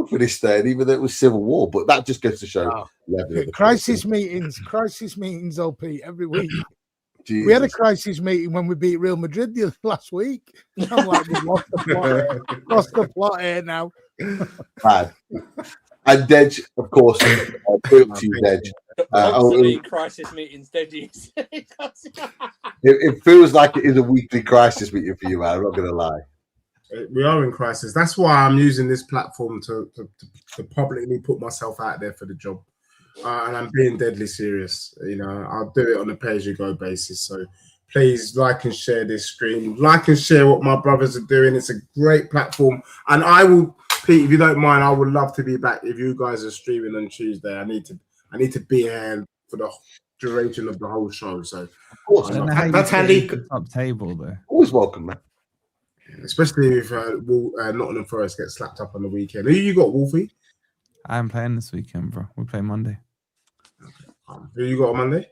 finished third, even though it was civil war. But that just goes to show crisis meetings, OP every week. Jesus. We had a crisis meeting when we beat Real Madrid last week. I'm like, we've lost the plot here now. Bad. And Dej, of course, built to you, Dej. Crisis meetings, Dej. It feels like it is a weekly crisis meeting for you, man. I'm not going to lie. We are in crisis. That's why I'm using this platform to publicly put myself out there for the job. And I'm being deadly serious. You know, I'll do it on a pay-as-you-go basis. So please like and share this stream. Like and share what my brothers are doing. It's a great platform. And I will, Pete, if you don't mind, I would love to be back if you guys are streaming on Tuesday. I need to be here for the duration of the whole show. So of course, that's handy. Top table there. Always welcome, man. Especially if Nottingham Forest gets slapped up on the weekend. Who you got, Wolfie? I'm playing this weekend, bro. We play Monday. Who you got on Monday?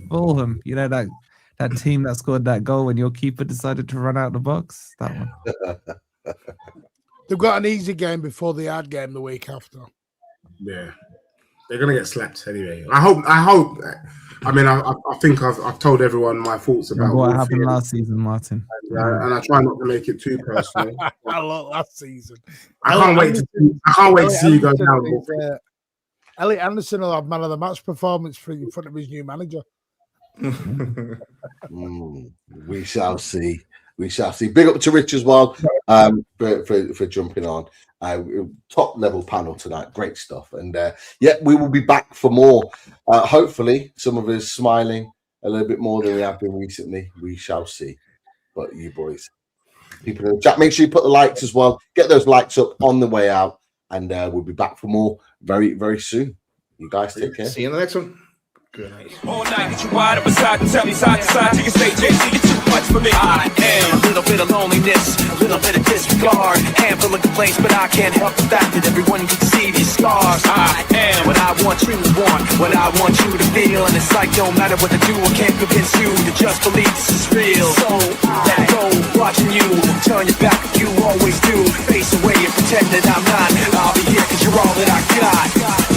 Fulham. You know that team that scored that goal when your keeper decided to run out the box? That one. They've got an easy game before the hard game the week after. Yeah. They're gonna get slapped anyway. I hope. I mean, I think I've told everyone my thoughts about what happened last season, Martin. And I try not to make it too personal. I love last season. I can't wait to see you go down. Elliot Anderson will have man of the match performance in front of his new manager. We shall see. We shall see. Big up to Rich as well for jumping on. Top level panel tonight. Great stuff. And we will be back for more. Hopefully, some of us smiling a little bit more than we have been recently. We shall see. But you boys, people in the chat, make sure you put the likes as well. Get those likes up on the way out. And we'll be back for more very, very soon. You guys take care. See you in the next one. Good night. All night, get you wide up beside and tell me side to side. You can say, JC, you're too much for me. I am a little bit of loneliness, a little bit of disregard, handful of complaints, but I can't help the fact that everyone can see these scars. I am what I want you to want, what I want you to feel, and it's like no matter what I do, I can't convince you to just believe this is real. So let go, watching you turn your back, you always do. Face away and pretend that I'm not. I'll be here 'cause you're all that I got.